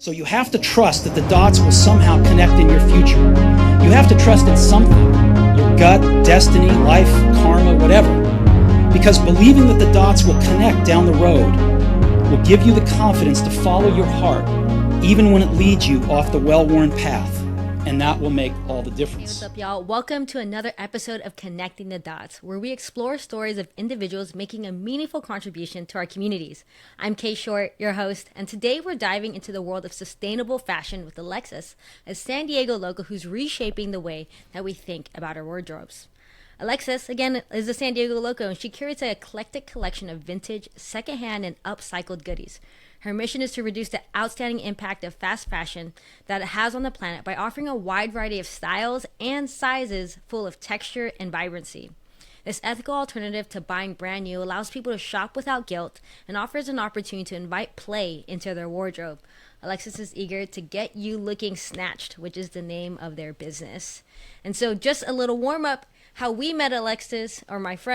So you have to trust that the dots will somehow connect in your future. You have to trust in something, your gut, destiny, life, karma, whatever. Because believing that the dots will connect down the road will give you the confidence to follow your heart, even when it leads you off the well-worn path. And that will make all the difference. Hey, what's up, y'all? Welcome to another episode of Connecting the Dots, where we explore stories of individuals making a meaningful contribution to our communities. I'm K.Short, your host, and today we're diving into the world of sustainable fashion with Alexis, a San Diego local who's reshaping the way that we think about our wardrobes. Alexis, again, is a San Diego local, and she curates an eclectic collection of vintage, secondhand, and upcycled goodies. Her mission is to reduce the outstanding impact of fast fashion that it has on the planet by offering a wide variety of styles and sizes full of texture and vibrancy. This ethical alternative to buying brand new allows people to shop without guilt and offers an opportunity to invite play into their wardrobe. Alexis is eager to get you looking snatched, which is the name of their business. And so just a little warm up. How we met Alexis, or my best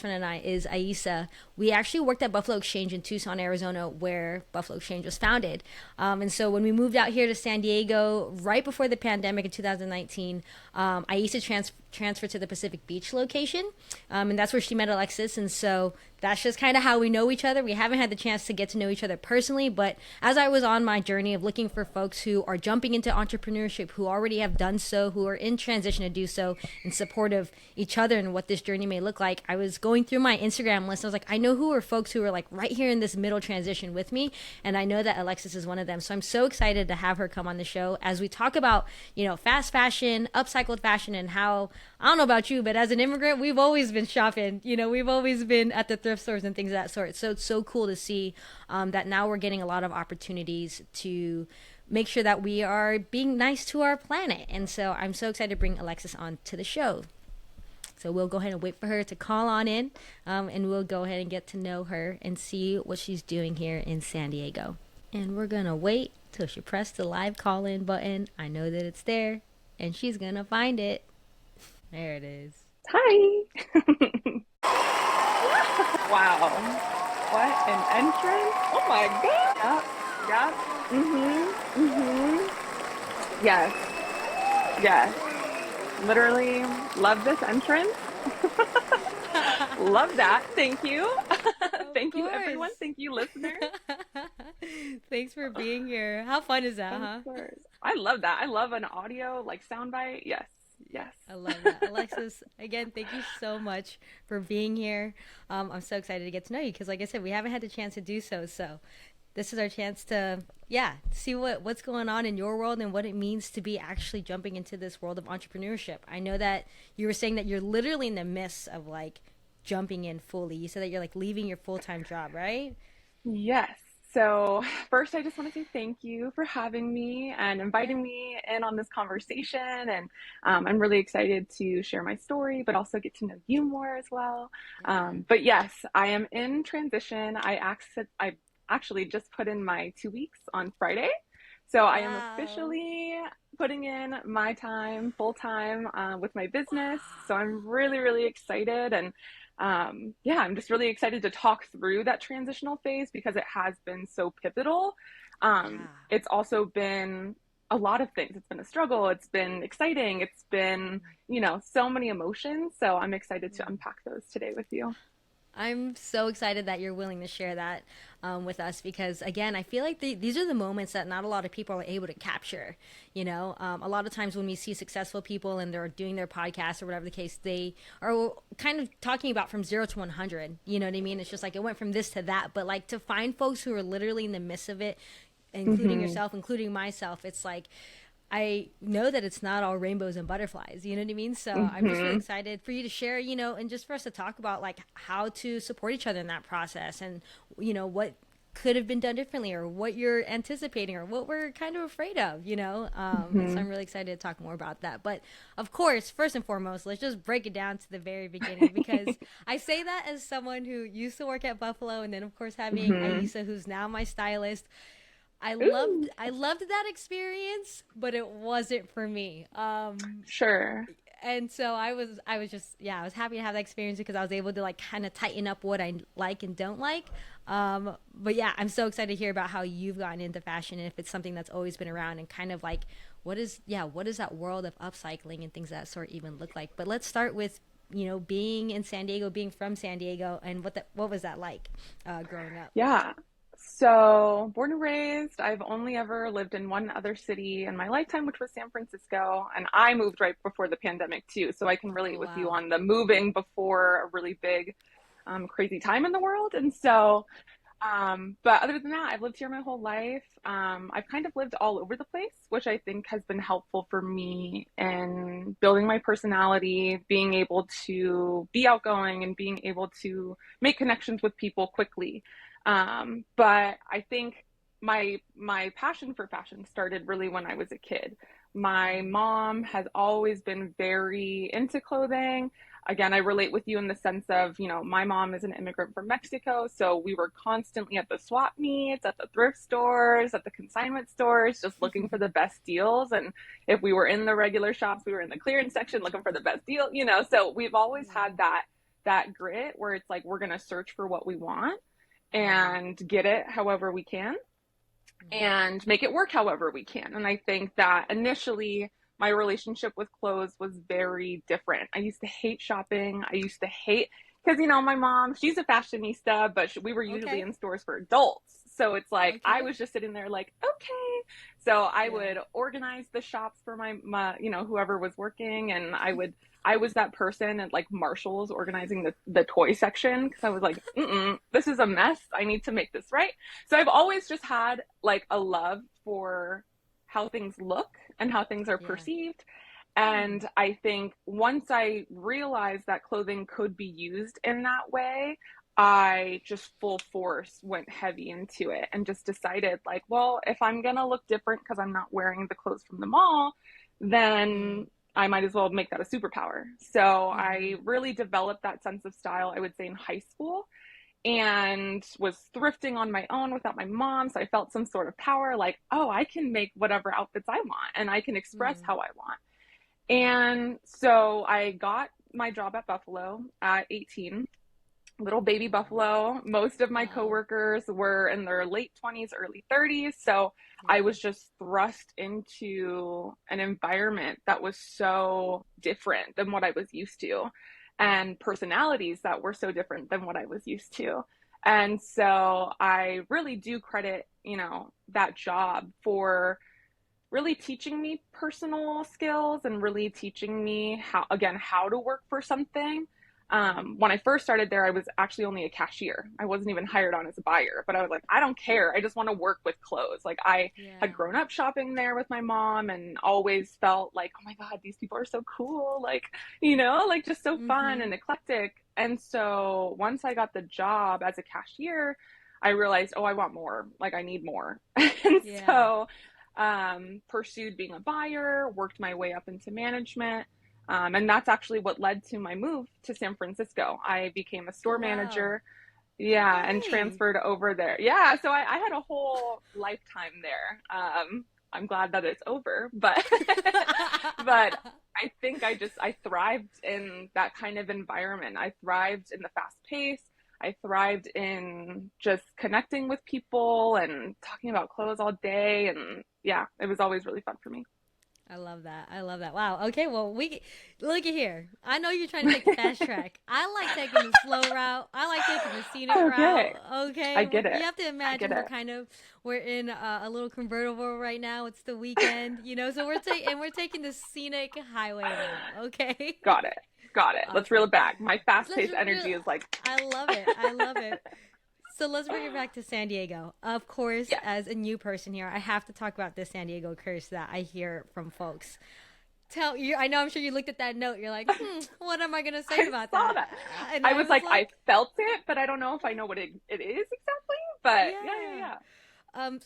friend and I, is Aisa. We actually worked at Buffalo Exchange in Tucson, Arizona, where Buffalo Exchange was founded. And so when we moved out here to San Diego, right before the pandemic in 2019, Aisa transferred to the Pacific Beach location. And that's where she met Alexis. And so that's just kind of how we know each other. We haven't had the chance to get to know each other personally, but as I was on my journey of looking for folks who are jumping into entrepreneurship, who already have done so, who are in transition to do so, in support of each other and what this journey may look like, I was going through my Instagram list. I was like, I know who are folks who are like right here in this middle transition with me, and I know that Alexis is one of them. So I'm so excited to have her come on the show as we talk about, fast fashion, upcycled fashion, and how, I don't know about you, but as an immigrant, we've always been shopping. We've always been at the thrift stores and things of that sort. So it's so cool to see that now we're getting a lot of opportunities to make sure that we are being nice to our planet. And so I'm so excited to bring Alexis on to the show. So we'll go ahead and wait for her to call on in, and we'll go ahead and get to know her and see what she's doing here in San Diego. And we're going to wait till she pressed the live call-in button. I know that it's there, and she's going to find it. There it is. Hi. Wow. What an entrance. Oh my God. Yep. Yes. Literally love this entrance. Love that. Thank you. Thank you, everyone. Thank you, listeners. Thanks for being here. How fun is that, Of course. I love that. I love an audio soundbite. Yes. I love that. Alexis, again, thank you so much for being here. I'm so excited to get to know you because, like I said, we haven't had the chance to do so. So this is our chance to, see what's going on in your world and what it means to be actually jumping into this world of entrepreneurship. I know that you were saying that you're literally in the midst of jumping in fully. You said that you're leaving your full-time job, right? Yes. So first, I just want to say thank you for having me and inviting me in on this conversation. And I'm really excited to share my story, but also get to know you more as well. But yes, I am in transition. I actually just put in my 2 weeks on Friday. So I am officially putting in my time full time with my business. So I'm really, really excited. And I'm just really excited to talk through that transitional phase because it has been so pivotal. It's also been a lot of things. It's been a struggle. It's been exciting. It's been, so many emotions. So I'm excited to unpack those today with you. I'm so excited that you're willing to share that with us because, again, I feel like these are the moments that not a lot of people are able to capture. A lot of times when we see successful people and they're doing their podcast or whatever the case, they are kind of talking about from 0 to 100. You know what I mean? It's just it went from this to that. But to find folks who are literally in the midst of it, including yourself, including myself, it's I know that it's not all rainbows and butterflies, you know what I mean? So I'm just really excited for you to share, and just for us to talk about how to support each other in that process and, what could have been done differently or what you're anticipating or what we're kind of afraid of, So I'm really excited to talk more about that. But of course, first and foremost, let's just break it down to the very beginning because I say that as someone who used to work at Buffalo and then of course having Aisa, who's now my stylist. I loved that experience, but it wasn't for me. Sure. And so I was just, yeah, I was happy to have that experience because I was able to like kind of tighten up what I like and don't like. But yeah, I'm so excited to hear about how you've gotten into fashion and if it's something that's always been around and kind of like, what is that world of upcycling and things of that sort even look like? But let's start with, being in San Diego, being from San Diego, and what was that like growing up? Yeah. So, born and raised, I've only ever lived in one other city in my lifetime, which was San Francisco. And I moved right before the pandemic, too. So, I can relate Oh, with you wow. on the moving before a really big, crazy time in the world. And so, but other than that, I've lived here my whole life. I've kind of lived all over the place, which I think has been helpful for me in building my personality, being able to be outgoing and being able to make connections with people quickly. But I think my passion for fashion started really when I was a kid. My mom has always been very into clothing. Again, I relate with you in the sense of, my mom is an immigrant from Mexico, so we were constantly at the swap meets, at the thrift stores, at the consignment stores, just looking for the best deals. And if we were in the regular shops, we were in the clearance section looking for the best deal. So we've always had that grit where it's like we're going to search for what we want and get it however we can and make it work however we can. And I think that initially my relationship with clothes was very different. I used to hate shopping. I used to hate because my mom, she's a fashionista, but we were usually Okay. in stores for adults. So it's like I Okay. was just sitting there like, okay. So I Yeah. would organize the shops for my whoever was working, and I was that person at like Marshall's organizing the toy section because I was like, this is a mess. I need to make this right. So I've always just had like a love for how things look and how things are Yeah. perceived. And I think once I realized that clothing could be used in that way, I just full force went heavy into it and just decided like, well, if I'm going to look different because I'm not wearing the clothes from the mall, then I might as well make that a superpower. So I really developed that sense of style, I would say, in high school and was thrifting on my own without my mom. So I felt some sort of power like, oh, I can make whatever outfits I want and I can express how I want. And so I got my job at Buffalo at 18, little baby Buffalo. Most of my Wow. coworkers were in their late 20s, early 30s. So I was just thrust into an environment that was so different than what I was used to, and personalities that were so different than what I was used to. And so I really do credit, that job for really teaching me personal skills and really teaching me how to work for something. When I first started there, I was actually only a cashier. I wasn't even hired on as a buyer, but I was like, I don't care. I just want to work with clothes. Like I had Yeah. grown up shopping there with my mom and always felt like, oh my God, these people are so cool. Like, like just so fun and eclectic. And so once I got the job as a cashier, I realized, oh, I want more. Like I need more. And Yeah. so pursued being a buyer, worked my way up into management. And that's actually what led to my move to San Francisco. I became a Oh, store wow. manager. Yeah, and Okay. transferred over there. Yeah, so I had a whole lifetime there. I'm glad that it's over, but but I think I thrived in that kind of environment. I thrived in the fast pace. I thrived in just connecting with people and talking about clothes all day. And yeah, it was always really fun for me. I love that. I love that. Wow. Okay. Well, we look at here. I know you're trying to take the fast track. I like taking the slow route. I like taking the scenic route. Okay, I Okay. get You it. have to I get imagine it. we're in a little convertible right now. It's the weekend, so we're taking the scenic highway now. Okay. Got it. Got it. Let's reel Awesome. it back. My fast Let's paced real. energy is like, I love it. I love it. So let's bring it back to San Diego. Of course, yes. as a new person here, I have to talk about this San Diego curse that I hear from folks. Tell you, I know, I'm sure you looked at that note. You're like, what am I going to say I about saw that? that. And I I was was like, I like, felt it, but I don't know if I know what it is exactly. But yeah, yeah, yeah. yeah.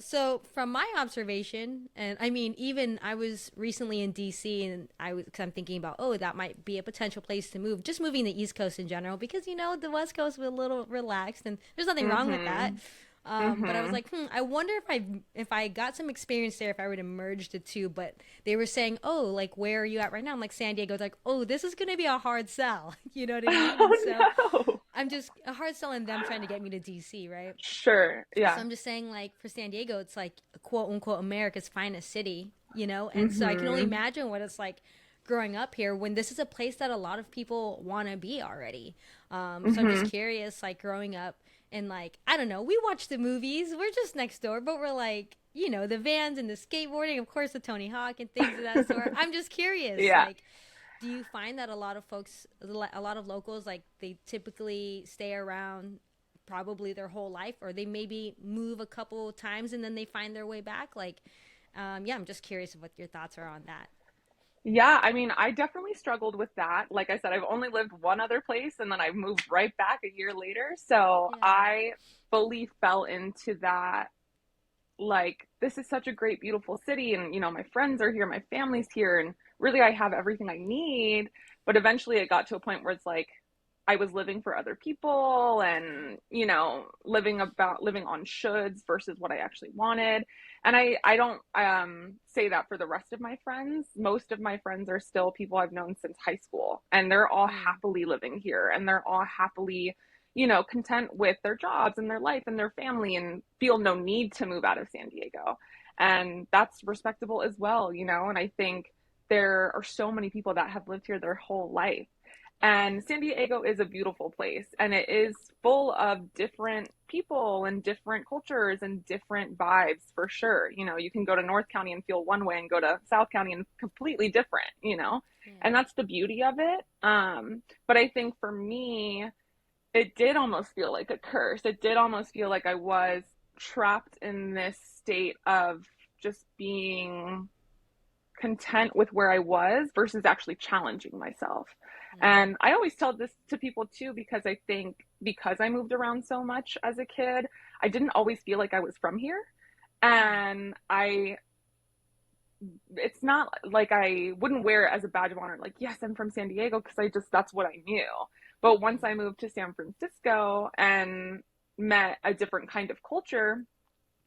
So from my observation, and I mean, even I was recently in DC, and cause I'm thinking about, oh, that might be a potential place to move. Just moving the East Coast in general, because the West Coast was a little relaxed, and there's nothing wrong with that. Mm-hmm. But I was Mm-hmm. like, I wonder if I got some experience there, if I would have merged the two. But they were saying, oh, like where are you at right now? I'm like San Diego. It's like, oh, this is gonna be a hard sell. You know what I mean? And so Oh no. I'm just a hard sell in them trying to get me to DC, right? Sure. So Yeah. I'm just saying, like, for San Diego, it's like quote unquote America's finest city, you know? And so I can only Mm-hmm. imagine what it's like growing up here when this is a place that a lot of people want to be already. So I'm just Mm-hmm. curious, like, growing up and, like, I don't know, we watch the movies, we're just next door, but we're like, you know, the vans and the skateboarding, of course, the Tony Hawk and things of that sort. I'm just curious, Yeah. like, do you find that a lot of folks, a lot of locals, like they typically stay around probably their whole life, or they maybe move a couple times and then they find their way back? Like, yeah, I'm just curious of what your thoughts are on that. Yeah, I mean, I definitely struggled with that. Like I said, I've only lived one other place and then I moved right back a year later. So Yeah. I fully fell into that. Like, this is such a great, beautiful city. And, my friends are here, my family's here, and really I have everything I need. But eventually it got to a point where it's like I was living for other people and, living on shoulds versus what I actually wanted. And I don't say that for the rest of my friends. Most of my friends are still people I've known since high school, and they're all Mm. happily living here and they're all happily content with their jobs and their life and their family and feel no need to move out of San Diego. And that's respectable as well. And I think there are so many people that have lived here their whole life. And San Diego is a beautiful place and it is full of different people and different cultures and different vibes for sure. You can go to North County and feel one way and go to South County and completely different. Yeah. And that's the beauty of it. But I think for me, it did almost feel like a curse. It did almost feel like I was trapped in this state of just being content with where I was versus actually challenging myself. Yeah. And I always tell this to people too, because I think because I moved around so much as a kid, I didn't always feel like I was from here. Mm. And it's not like I wouldn't wear it as a badge of honor, like, yes, I'm from San Diego, because that's what I knew. But once I moved to San Francisco and met a different kind of culture,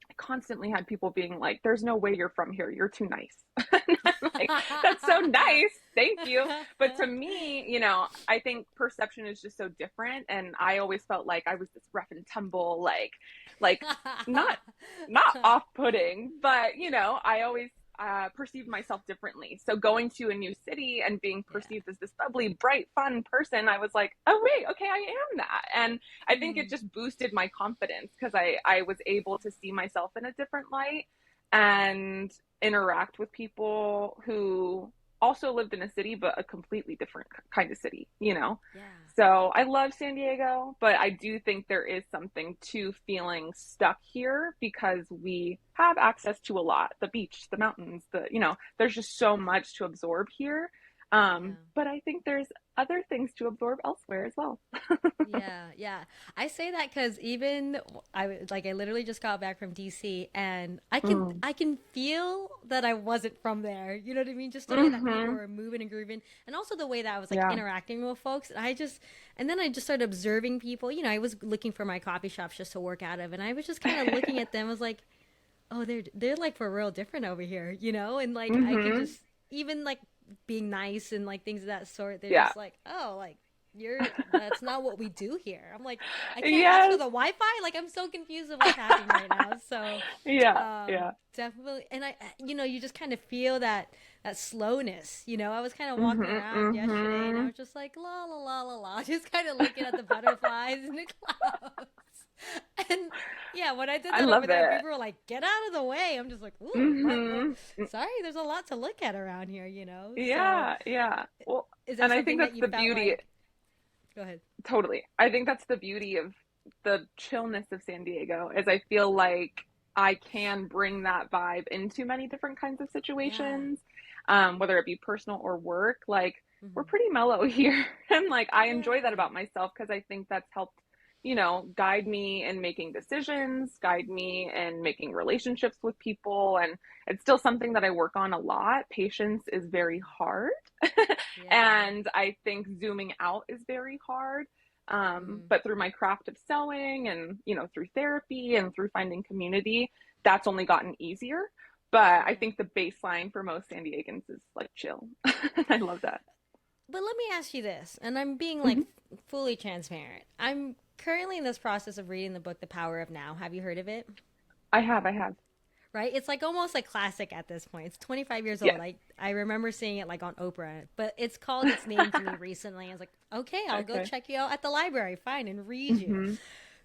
I constantly had people being like, there's no way you're from here. You're too nice. And I'm like, that's so nice. Thank you. But to me, I think perception is just so different. And I always felt like I was this rough and tumble, like not, not off putting, but, I always perceived myself differently. So going to a new city and being Yeah. perceived as this bubbly, bright, fun person, I was like, oh, wait, okay, I am that. And I think it Mm. just boosted my confidence because I was able to see myself in a different light and interact with people who also lived in a city, but a completely different kind of city. Yeah. So I love San Diego, but I do think there is something to feeling stuck here because we have access to a lot, the beach, the mountains, there's just so much to absorb here. Yeah. But I think there's other things to absorb elsewhere as well. Yeah, yeah. I say that because even I literally just got back from DC, and Mm. I can feel that I wasn't from there. You know what I mean? Just the way that people Mm-hmm. were moving and grooving, and also the way that I was like Yeah. interacting with folks. And then I just started observing people. I was looking for my coffee shops just to work out of, and I was just kind of looking at them. I was like, oh, they're like for real different over here, and like I could Mm-hmm. just even like being nice and like things of that sort. They're Yeah. just like, oh, like you're that's not what we do here. I'm like, I can't ask for Yes. the Wi-Fi. Like I'm so confused with what's happening right now. So Yeah. Yeah. definitely, and you just kind of feel that slowness. I was kind of walking Mm-hmm. around yesterday, and I Mm-hmm. was just like la la la la la, just kind of looking at the butterflies and the clouds. And yeah, when I did I that over love there, it. people were like, "Get out of the way." I'm just like, "Ooh, what? Well, Mm-hmm. sorry, there's a lot to look at around here." So, Yeah. Yeah. Well, is there and I something think that that's you the felt beauty. like? Go ahead. Totally. I think that's the beauty of the chillness of San Diego is I feel like I can bring that vibe into many different kinds of Yeah. situations, whether it be personal or work. Like we're Hmm. pretty mellow here, and like I enjoy that Yeah. about myself because I think that's helped, guide me in making decisions, guide me in making relationships with people, and it's still something that I work on a lot. Patience is very hard. Yeah. And I think zooming out is very hard. Mm. But through my craft of sewing and, through therapy and through finding community, that's only gotten easier. But I Yeah. think the baseline for most San Diegans is like chill. I love that. But let me ask you this, and I'm being like Hmm. fully transparent. I'm currently in this process of reading the book The Power of Now. Have you heard of it? I have. Right? It's like almost a classic at this point. It's 25 years old. Yes. I remember seeing it like on Oprah, but it's called its name to me recently. I was like, okay, I'll go Okay. check you out at the library, fine, and read you. Hmm.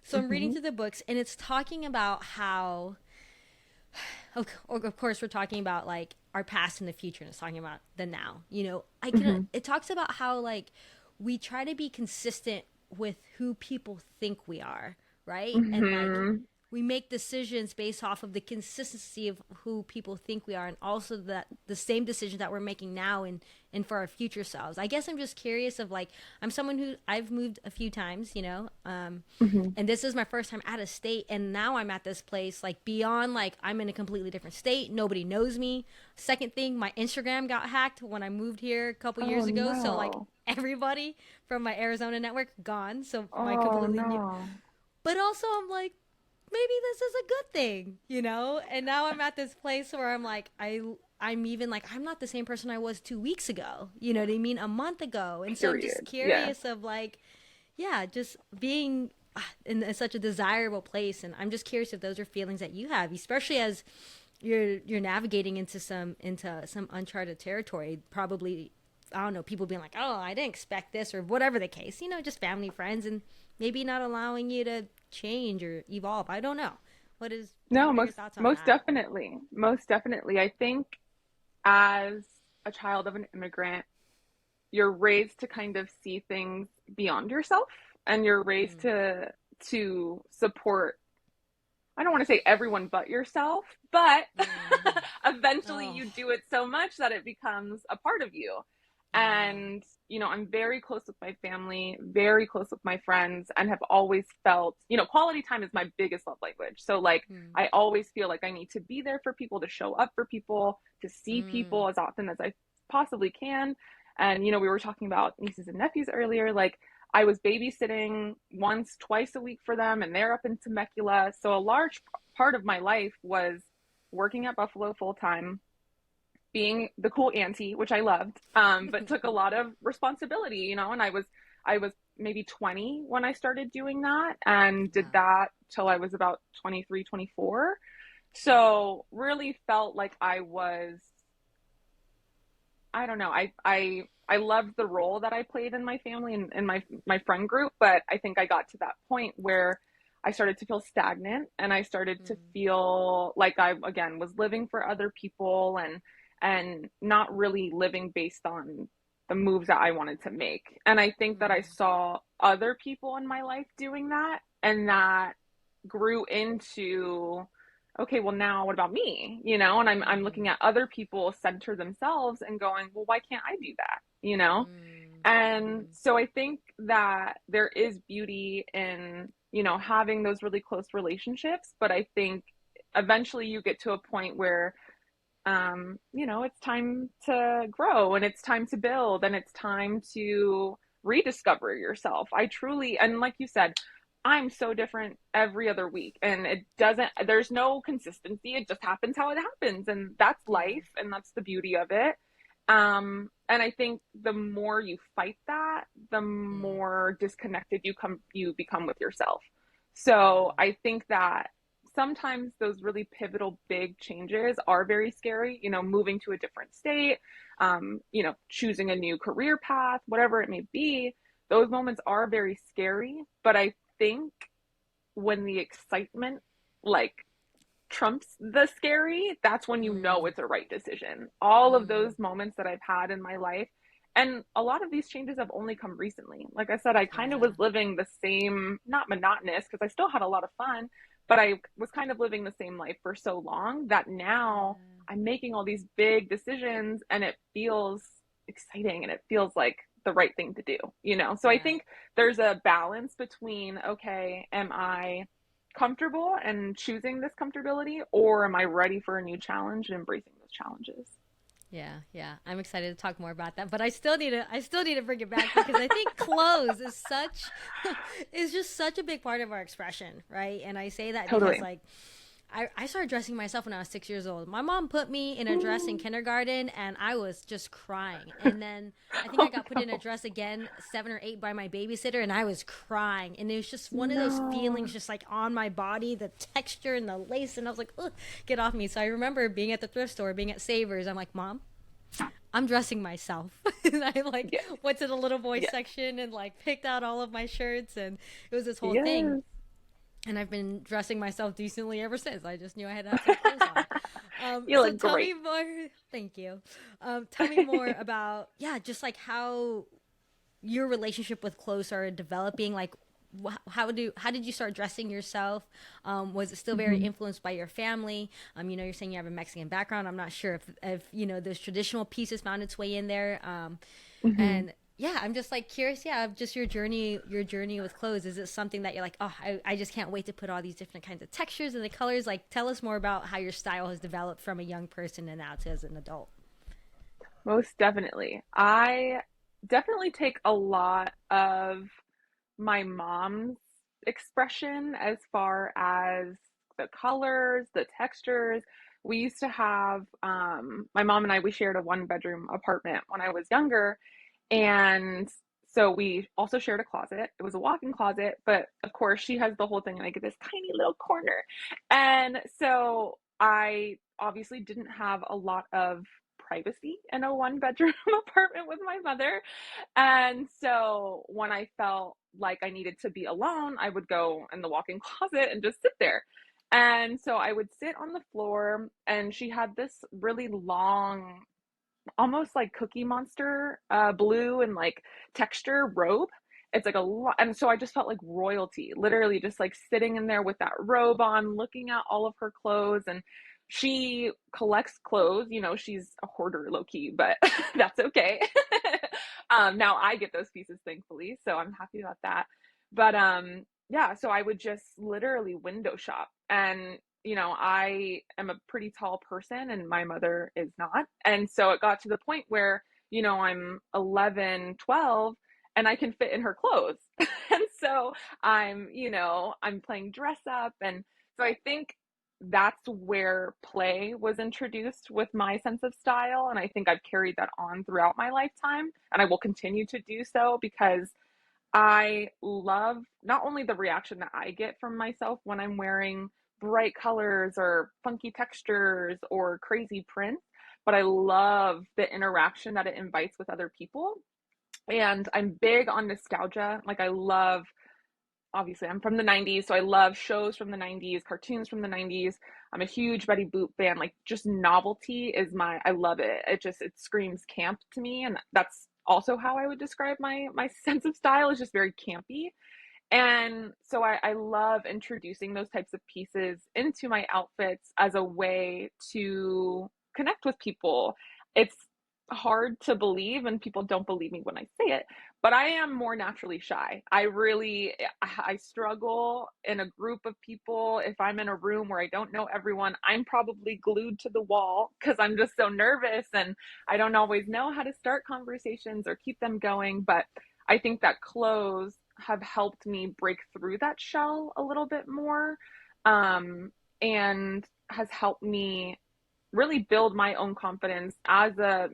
So I'm reading Hmm. through the books, and it's talking about how, of course, we're talking about like our past and the future, and it's talking about the now. I can. Hmm. It talks about how like we try to be consistent with who people think we are, right? And like Hmm. we make decisions based off of the consistency of who people think we are, and also that the same decisions that we're making now and for our future selves. I guess I'm just curious of like, I'm someone who I've moved a few times, Hmm. and this is my first time out of state, and now I'm at this place like beyond like I'm in a completely different state, nobody knows me. Second thing, my Instagram got hacked when I moved here a couple Oh years ago, so like no. everybody from my Arizona network gone, so my Oh completely new. no. But also I'm like, maybe this is a good thing. And now I'm at this place where I'm like, I'm even like, I'm not the same person I was 2 weeks ago. You know what I mean? A month ago. And so I'm just Period. Yeah. curious of like, yeah, just being in such a desirable place. And I'm just curious if those are feelings that you have, especially as you're navigating into some uncharted territory. Probably, I don't know, people being like, oh, I didn't expect this, or whatever the case. Just family, friends, and maybe not allowing you to change or evolve. I don't know. What is No, what are your most thoughts on most that? definitely. Most definitely. I think as a child of an immigrant, you're raised to kind of see things beyond yourself, and you're raised Mm, to support, I don't want to say everyone but yourself, but mm. eventually Oh, you do it so much that it becomes a part of you. yeah. And, I'm very close with my family, very close with my friends, and have always felt, quality time is my biggest love language. So, like, Mm, I always feel like I need to be there for people, to show up for people, to see mm, people as often as I possibly can. And, we were talking about nieces and nephews earlier. Like, I was babysitting once, twice a week for them, and they're up in Temecula. So a large part of my life was working at Buffalo full time, being the cool auntie, which I loved, but took a lot of responsibility, and I was maybe 20 when I started doing that, and did wow. that till I was about 23, 24. Mm, So really felt like I was, I don't know. I loved the role that I played in my family and my friend group, but I think I got to that point where I started to feel stagnant, and I started to mm, feel like I again was living for other people, and not really living based on the moves that I wanted to make. And I think that I mm, saw other people in my life doing that, and that grew into, okay, well, now what about me? And I'm looking mm, at other people center themselves and going, well, why can't I do that? mm, And mm, so I think that there is beauty in, having those really close relationships, but I think eventually you get to a point where, it's time to grow, and it's time to build, and it's time to rediscover yourself. I truly, and like you said, I'm so different every other week, and there's no consistency. It just happens how it happens. And that's yeah. life, and that's the beauty of it. And I think the more you fight that, the Mm, more disconnected you become with yourself. So yeah. I think that sometimes those really pivotal big changes are very scary, moving to a different state, choosing a new career path, whatever it may be. Those moments are very scary, but I think when the excitement like trumps the scary, that's when you know Mm, it's a right decision. All of mm, those moments that I've had in my life, and a lot of these changes have only come recently. Like I said, I kind of yeah. was living the same, not monotonous, because I still had a lot of fun, but I was kind of living the same life for so long that now Yeah. I'm making all these big decisions, and it feels exciting, and it feels like the right thing to do. So I Yeah. think there's a balance between, okay, am I comfortable and choosing this comfortability, or am I ready for a new challenge and embracing those challenges? Yeah. I'm excited to talk more about that, but I still need to bring it back because I think clothes is such is just such a big part of our expression, right? And I say that because Totally. like I started dressing myself when I was 6 years old. My mom put me in a dress in kindergarten and I was just crying. And then I think I Oh got put in a no. dress again, 7 or 8 by my babysitter, and I was crying. And it was just one of those No. feelings just like on my body, the texture and the lace. And I was like, ugh, get off me. So I remember being at the thrift store, being at Savers. I'm like, Mom, I'm dressing myself. And I like Yes. went to the little boy Yes. section and like picked out all of my shirts. And it was this whole thing, Yes. and I've been dressing myself decently ever since. I just knew I had to have some clothes on. You So look tell me great. more. Thank you. Tell me more about, yeah, just like how your relationship with clothes started developing. Like, how did you start dressing yourself? Was it still very Mhm. influenced by your family? You're saying you have a Mexican background. I'm not sure if those traditional pieces found its way in there. Mhm. And yeah, I'm just like curious, yeah, of just your journey with clothes. Is it something that you're like, oh, I just can't wait to put all these different kinds of textures and the colors? Like, tell us more about how your style has developed from a young person and now to as an adult. Most definitely. I definitely take a lot of my mom's expression as far as the colors, the textures. We used to have, my mom and I, we shared a one bedroom apartment when I was younger. And so we also shared a closet. It was a walk in closet, but of course, she has the whole thing like this tiny little corner. And so I obviously didn't have a lot of privacy in a one bedroom apartment with my mother. And so when I felt like I needed to be alone, I would go in the walk-in closet and just sit there. And so I would sit on the floor, and she had this really long, almost like Cookie Monster, blue and like texture robe. It's like a lot, and so I just felt like royalty, literally just like sitting in there with that robe on, looking at all of her clothes. And she collects clothes, she's a hoarder low key, but that's okay. Now I get those pieces, thankfully, so I'm happy about that. But yeah, so I would just literally window shop. And I am a pretty tall person and my mother is not. And so it got to the point where, I'm 11, 12, and I can fit in her clothes. And so I'm playing dress up. And so I think that's where play was introduced with my sense of style. And I think I've carried that on throughout my lifetime. And I will continue to do so because I love not only the reaction that I get from myself when I'm wearing bright colors or funky textures or crazy prints, but I love the interaction that it invites with other people. And I'm big on nostalgia. Like, I love, obviously, I'm from the 90s, so I love shows from the 90s, cartoons from the 90s. I'm a huge Betty Boop fan. Like, just novelty is I love it. It screams camp to me. And that's also how I would describe my sense of style, is just very campy. And so I love introducing those types of pieces into my outfits as a way to connect with people. It's hard to believe, and people don't believe me when I say it, but I am more naturally shy. I struggle in a group of people. If I'm in a room where I don't know everyone, I'm probably glued to the wall because I'm just so nervous and I don't always know how to start conversations or keep them going. But I think that clothes have helped me break through that shell a little bit more, and has helped me really build my own confidence as a,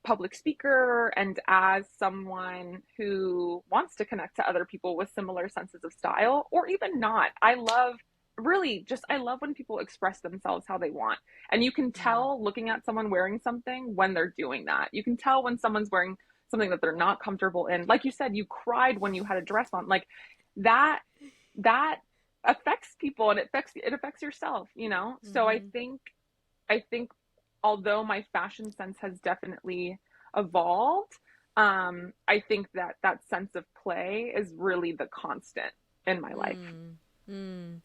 public speaker and as someone who wants to connect to other people with similar senses of style or even not. I love when people express themselves how they want. And you can Mm. tell looking at someone wearing something when they're doing that. You can tell when someone's wearing something that they're not comfortable in. Like you said, you cried when you had a dress on. Like that that affects people, and it affects yourself. So I Mm-hmm. think I think although my fashion sense has definitely evolved, I think that that sense of play is really the constant in my life. Mm. Mm.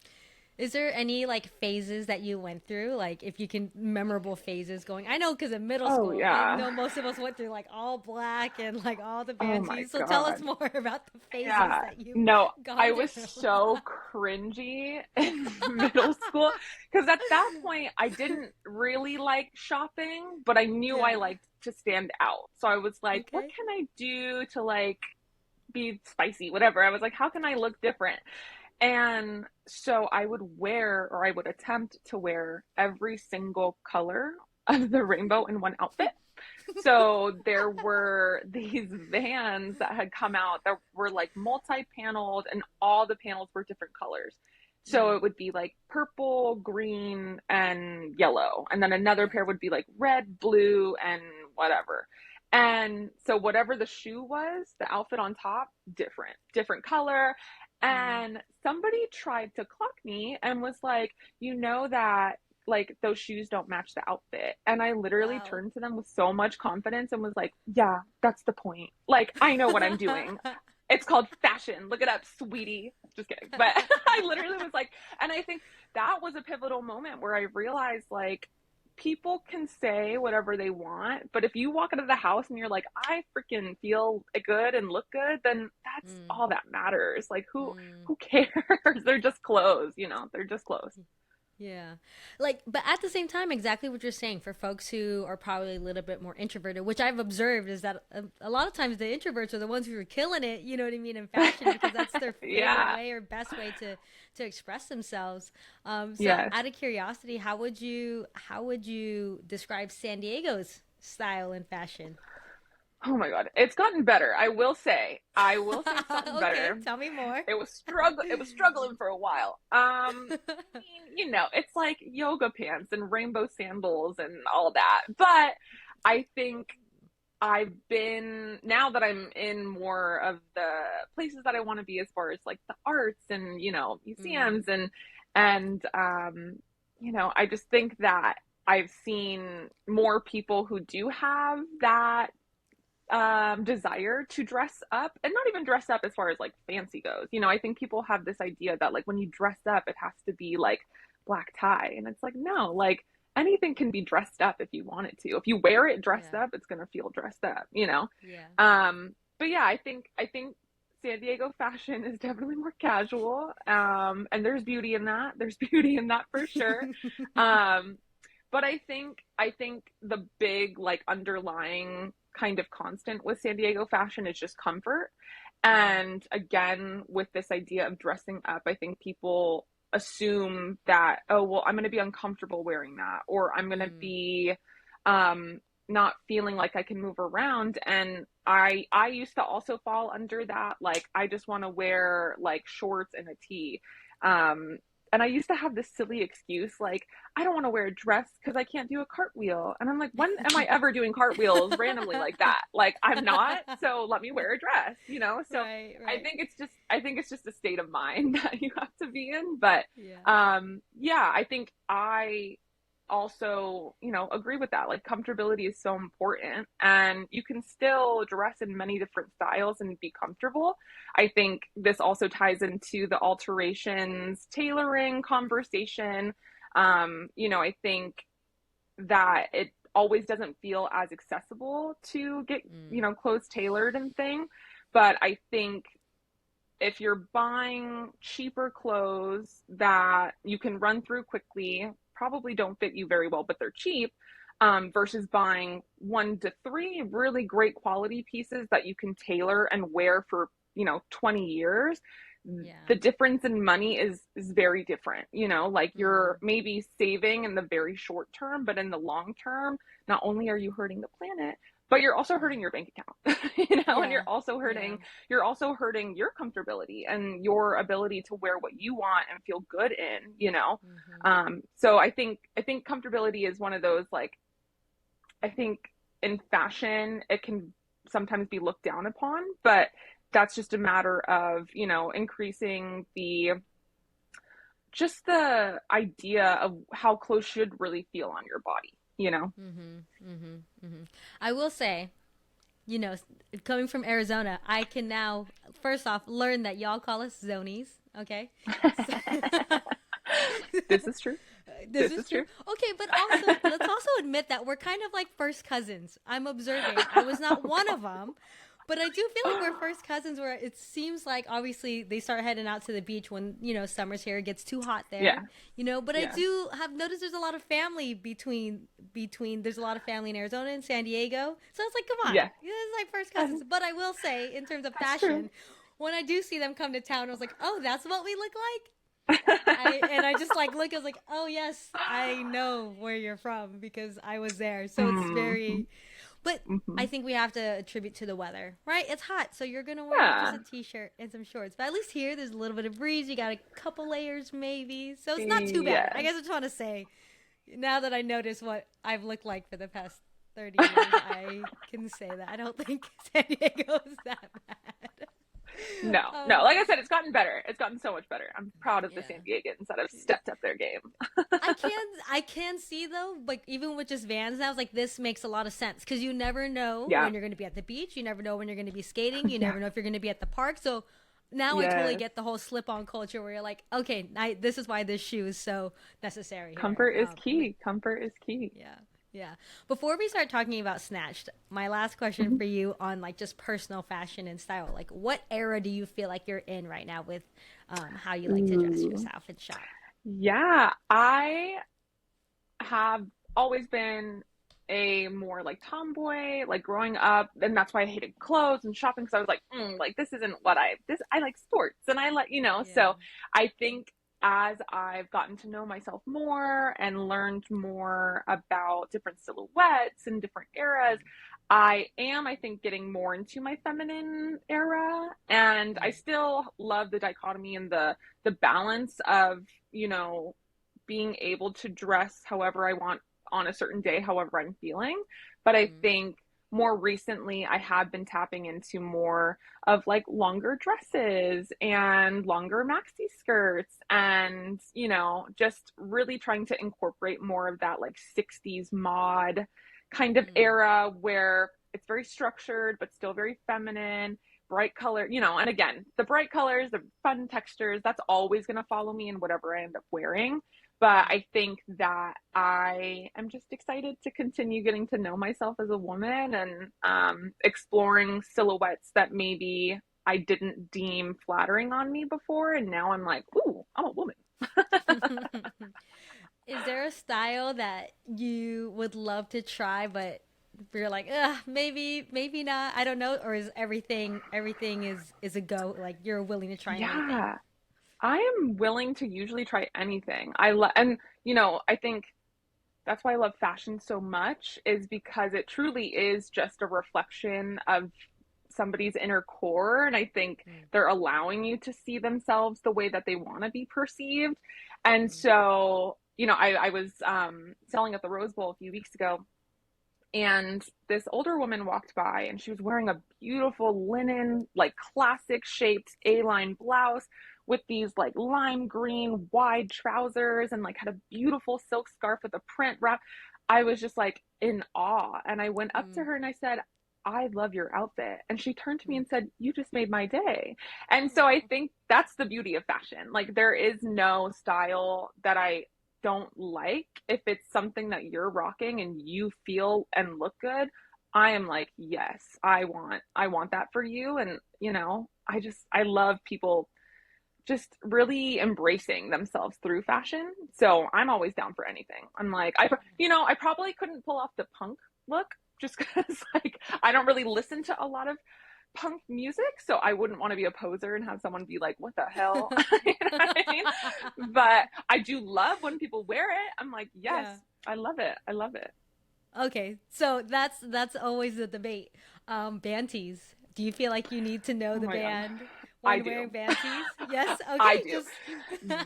Is there any like phases that you went through? Like if you can memorable phases going. I know because in middle Oh school, I yeah. know most of us went through like all black and like all the Oh my fancies. So tell us God. more about the phases Yeah. that you've No, I gone was through. so cringy in middle school because at that point I didn't really like shopping, but I knew I Yeah. liked to stand out. So I was like, what Okay. can I do to like be spicy, whatever. I was like, how can I look different? And so I would wear, or I would attempt to wear every single color of the rainbow in one outfit. So there were these vans that had come out that were like multi-paneled and all the panels were different colors. So Mm, it would be like purple, green, and yellow. And then another yeah. pair would be like red, blue, and whatever. And so whatever the shoe was, the outfit on top, different color. Mm. And somebody tried to clock me and was like, you know that like those shoes don't match the outfit. And I literally Wow. turned to them with so much confidence and was like, yeah, that's the point. Like, I know what I'm doing. It's called fashion. Look it up, sweetie. Just kidding. But I literally was like, and I think that was a pivotal moment where I realized like people can say whatever they want, but if you walk out of the house and you're like, I freaking feel good and look good, then that's Mm, all that matters. Like mm. who cares? They're just clothes, you know, they're just clothes. Yeah. Like, but at the same time, exactly what you're saying for folks who are probably a little bit more introverted, which I've observed is that a lot of times the introverts are the ones who are killing it, you know what I mean, in fashion because that's their favorite Yeah. way or best way to express themselves. So Yes. out of curiosity, how would you describe San Diego's style and fashion? Oh my God. It's gotten better. I will say. I will say it's gotten Okay, better. tell me more. It was struggling for a while. I mean, you know, it's like yoga pants and rainbow sandals and all that. But I think I've been now that I'm in more of the places that I want to be as far as like the arts and, you know, Mm, museums and you know, I just think that I've seen more people who do have that desire to dress up and not even dress up as far as like fancy goes. You know, I think people have this idea that like when you dress up, it has to be like black tie. And it's like, no, like anything can be dressed up if you want it to. If you wear it dressed yeah, up, it's going to feel dressed up, you know? yeah. But yeah, I think San Diego fashion is definitely more casual. And there's beauty in that. There's beauty in that for sure. Um, but I think the big like underlying kind of constant with San Diego fashion is just comfort. Mm, And again, with this idea of dressing up, I think people assume that, oh, well, I'm going to be uncomfortable wearing that, or I'm going to mm, be um, not feeling like I can move around. And I used to also fall under that. Like, I just want to wear like shorts and a tee. Um, and I used to have this silly excuse, like, I don't want to wear a dress because I can't do a cartwheel. And I'm like, when am I ever doing cartwheels randomly like that? Like, I'm not. So let me wear a dress, you know? So right, right. I think it's just a state of mind that you have to be in. But Yeah. yeah, I think I also, you know, agree with that. Like comfortability is so important and you can still dress in many different styles and be comfortable. I think this also ties into the alterations, tailoring conversation. You know, I think that it always doesn't feel as accessible to get, you Mm, know, clothes tailored and thing. But I think if you're buying cheaper clothes that you can run through quickly, probably don't fit you very well, but they're cheap, versus buying 1 to 3 really great quality pieces that you can tailor and wear for, you know, 20 years, yeah. the difference in money is very different. You know, like you're Mm, maybe saving in the very short term, but in the long term, not only are you hurting the planet, but you're also hurting mm. your bank account, you know, and Yeah. Yeah. you're also hurting your comfortability and your ability to wear what you want and feel good in, you know. Hmm. So I think comfortability is one of those like I think in fashion it can sometimes be looked down upon, but that's just a matter of, you know, increasing the just the idea of how clothes should really feel on your body, you know. Hmm. Hmm. Hmm. I will say, you know, coming from Arizona, I can now, first off, learn that y'all call us zonies. Okay. So, This is true. This is true. Okay, but also let's also admit that we're kind of like first cousins. I'm observing. I was not one of them, but I do feel like we're first cousins. Where it seems like obviously they start heading out to the beach when summer's here. It gets too hot there. Yeah. But I do have noticed there's a lot of family between. There's a lot of family in Arizona and San Diego. So it's like, come on, this is like first cousins. But I will say, in terms of fashion, when I do see them come to town, I was like, oh, that's what we look like. I just like look. I was like, oh yes, I know where you're from because I was there. So it's very. But I think we have to attribute to the weather, right? It's hot, so you're gonna wear just a t-shirt and some shorts. But at least here, there's a little bit of breeze. You got a couple layers, maybe, so it's not too bad. I guess I just want to say, now that I notice what I've looked like for the past 30 years, I can say that I don't think San Diego is that bad. No. Like I said, it's gotten better. It's gotten so much better. I'm proud of the San Diegans that have stepped up their game. I can see though, like even with just Vans now, it's like this makes a lot of sense because you never know when you're going to be at the beach. You never know when you're going to be skating. You never know if you're going to be at the park. So now I totally get the whole slip-on culture where you're like, okay, this is why this shoe is so necessary. Comfort is key. Comfort is key. Yeah. Before we start talking about Snatched, my last question for you on like just personal fashion and style, like what era do you feel like you're in right now with how you like to dress yourself and shop? Yeah, I have always been a more like tomboy, like growing up, and that's why I hated clothes and shopping because I was like, this isn't what I like sports and I like, so I think as I've gotten to know myself more and learned more about different silhouettes and different eras, I think, getting more into my feminine era. And I still love the dichotomy and the balance of, being able to dress however I want on a certain day, however I'm feeling. But I think more recently, I have been tapping into more of like longer dresses and longer maxi skirts and, just really trying to incorporate more of that like 60s mod kind of era where it's very structured, but still very feminine, bright color, and again, the bright colors, the fun textures, that's always going to follow me in whatever I end up wearing. But I think that I am just excited to continue getting to know myself as a woman and exploring silhouettes that maybe I didn't deem flattering on me before. And now I'm like, ooh, I'm a woman. Is there a style that you would love to try, but you're like, maybe not? I don't know. Or is everything is a go? Like you're willing to try anything? I am willing to usually try anything. I think that's why I love fashion so much, is because it truly is just a reflection of somebody's inner core. And I think they're allowing you to see themselves the way that they want to be perceived. And so, I was selling at the Rose Bowl a few weeks ago, and this older woman walked by and she was wearing a beautiful linen, like classic shaped A-line blouse with these like lime green wide trousers and like had a beautiful silk scarf with a print wrap. I was just like in awe. And I went up to her and I said, I love your outfit. And she turned to me and said, you just made my day. And so I think that's the beauty of fashion. Like there is no style that I don't like. If it's something that you're rocking and you feel and look good, I am like, yes, I want that for you. And I love people just really embracing themselves through fashion. So I'm always down for anything. I'm like, I probably couldn't pull off the punk look just because like I don't really listen to a lot of punk music, so I wouldn't want to be a poser and have someone be like, what the hell? You know what I mean? But I do love when people wear it. I'm like, yes, I love it. Okay, so that's always the debate. Band tees. Do you feel like you need to know the band when wearing band tees? Yes, okay. I do.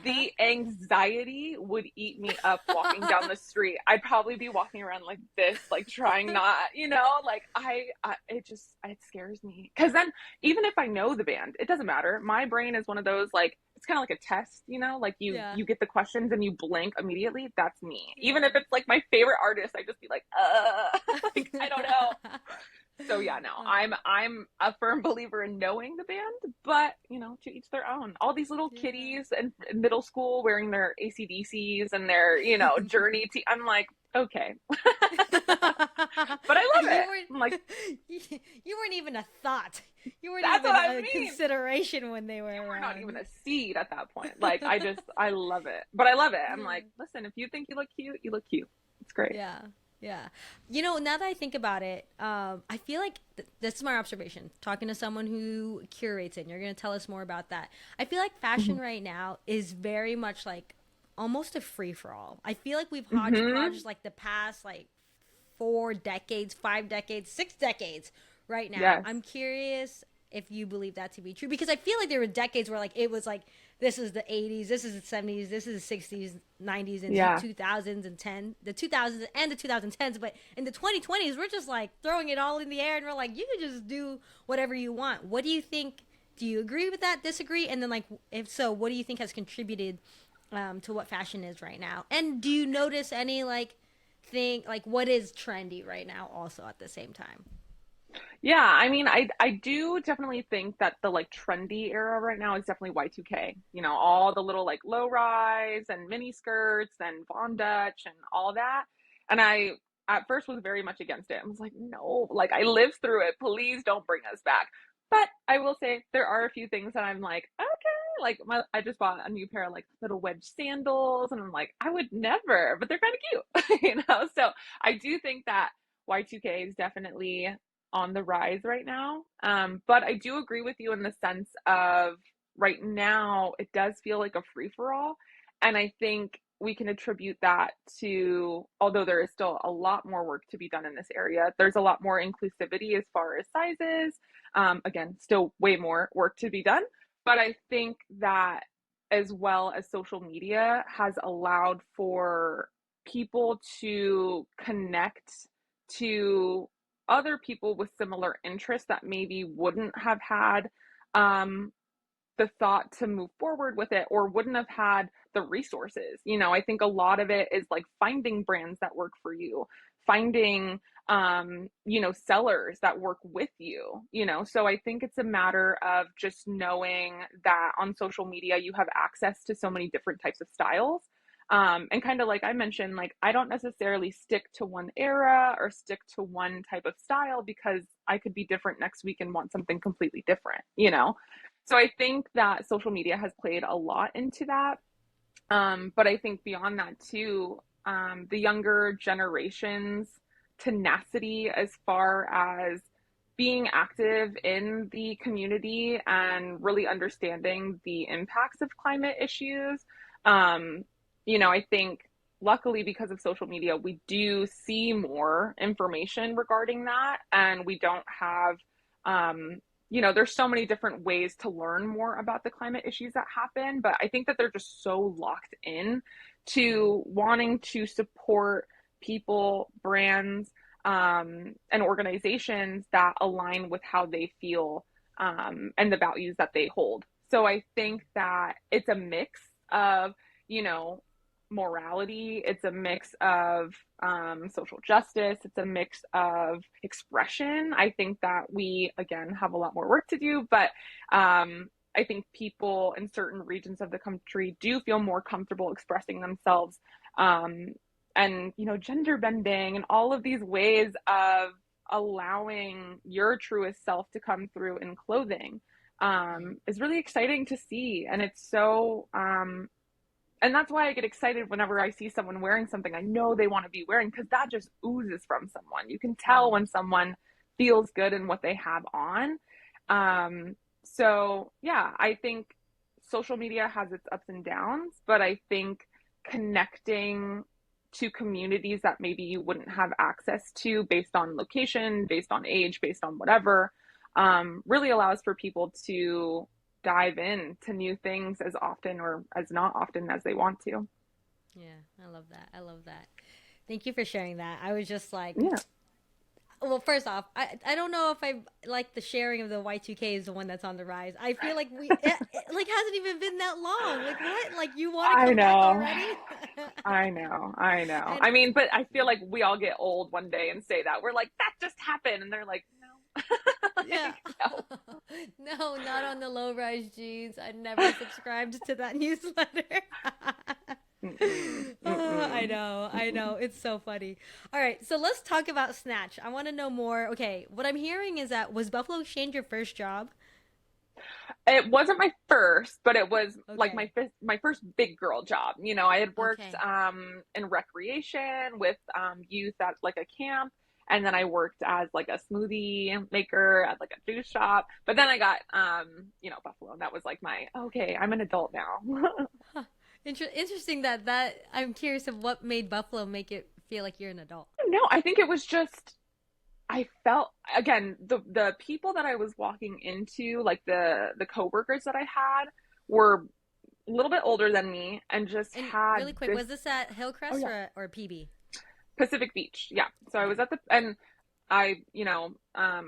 The anxiety would eat me up walking down the street. I'd probably be walking around like this, like trying not, like it scares me. Because then even if I know the band, it doesn't matter. My brain is one of those, like, it's kind of like a test, like you get the questions and you blink immediately. That's me. Even if it's like my favorite artist, I just be like, like, I don't know. So yeah, no, I'm a firm believer in knowing the band, but to each their own. All these little Yeah. kiddies in middle school wearing their ACDCs and their, journey I'm like, okay. But I love You it. I'm like, weren't you weren't even a thought. You weren't that's what even I a mean. consideration when they were You were not even around. a seed at that point. Like, I love it. But I love it. I'm Yeah. like, listen, if you think you look cute, you look cute. It's great. Yeah. Yeah. Now that I think about it, I feel like this is my observation. Talking to someone who curates it, and you're going to tell us more about that. I feel like fashion Hmm. right now is very much like almost a free for all. I feel like we've Hmm. hodgepodged like the past like 4 decades, 5 decades, 6 decades right now. Yes. I'm curious if you believe that to be true because I feel like there were decades where like it was like this is the 80s, this is the 70s, this is the 60s, 90s, and Yeah. 2000s and 10, the 2000s and the 2010s. But in the 2020s, we're just like throwing it all in the air and we're like, you can just do whatever you want. What do you think? Do you agree with that? Disagree? And then, like, if so, what do you think has contributed to what fashion is right now? And do you notice any like thing like what is trendy right now also at the same time? Yeah, I mean, I do definitely think that the like trendy era right now is definitely Y2K. All the little like low rise and mini skirts and Von Dutch and all that. And I at first was very much against it. I was like, no, like I lived through it. Please don't bring us back. But I will say there are a few things that I'm like, okay, like I just bought a new pair of like little wedge sandals, and I'm like, I would never, but they're kind of cute, So I do think that Y2K is definitely on the rise right now. But I do agree with you in the sense of right now it does feel like a free for all. And I think we can attribute that to, although there is still a lot more work to be done in this area, there's a lot more inclusivity as far as sizes. Again, still way more work to be done. But I think that as well as social media has allowed for people to connect to other people with similar interests that maybe wouldn't have had um, the thought to move forward with it or wouldn't have had the resources. I think a lot of it is like finding brands that work for you, finding sellers that work with you. So I think it's a matter of just knowing that on social media you have access to so many different types of styles. And kind of like I mentioned, like I don't necessarily stick to one era or stick to one type of style because I could be different next week and want something completely different. So I think that social media has played a lot into that. But I think beyond that too, the younger generation's tenacity as far as being active in the community and really understanding the impacts of climate issues. I think luckily because of social media, we do see more information regarding that, and we don't have there's so many different ways to learn more about the climate issues that happen, but I think that they're just so locked in to wanting to support people, brands, and organizations that align with how they feel and the values that they hold. So I think that it's a mix of, you know, morality, it's a mix of social justice, it's a mix of expression. I think that we, again, have a lot more work to do, but I think people in certain regions of the country do feel more comfortable expressing themselves. And, gender bending and all of these ways of allowing your truest self to come through in clothing is really exciting to see. And it's so, and that's why I get excited whenever I see someone wearing something I know they want to be wearing, because that just oozes from someone. You can tell when someone feels good in what they have on. So yeah, I think social media has its ups and downs, but I think connecting to communities that maybe you wouldn't have access to based on location, based on age, based on whatever, really allows for people to dive in to new things as often or as not often as they want to. Yeah, I love that. I love that. Thank you for sharing that. I was just like, Yeah. well, first off, I don't know if I like the sharing of the Y2K is the one that's on the rise. I feel like it like hasn't even been that long. Like what? Like you want to I come back know. already? I know. I know. And I mean, but I feel like we all get old one day and say that. We're like, that just happened. And they're like, no, Yeah. Like, no. No, not on the low rise jeans. I never subscribed to that newsletter. Mm-mm, I mm-mm. know, I know. It's so funny. All right, so let's talk about Snatch. I want to know more. Okay, what I'm hearing is that was Buffalo Exchange your first job? It wasn't my first, but it was like Okay, my first big girl job. I had worked okay. in recreation with youth at like a camp, and then I worked as like a smoothie maker at like a juice shop. But then I got Buffalo, and that was like my okay, I'm an adult now. Huh. Interesting that I'm curious of what made Buffalo make it feel like you're an adult. No, I think it was just I felt again the people that I was walking into, like the coworkers that I had were a little bit older than me and just And had really quick, this. was this at Oh Hillcrest yeah, or PB? Pacific Beach. Yeah. So I Okay. was at the and I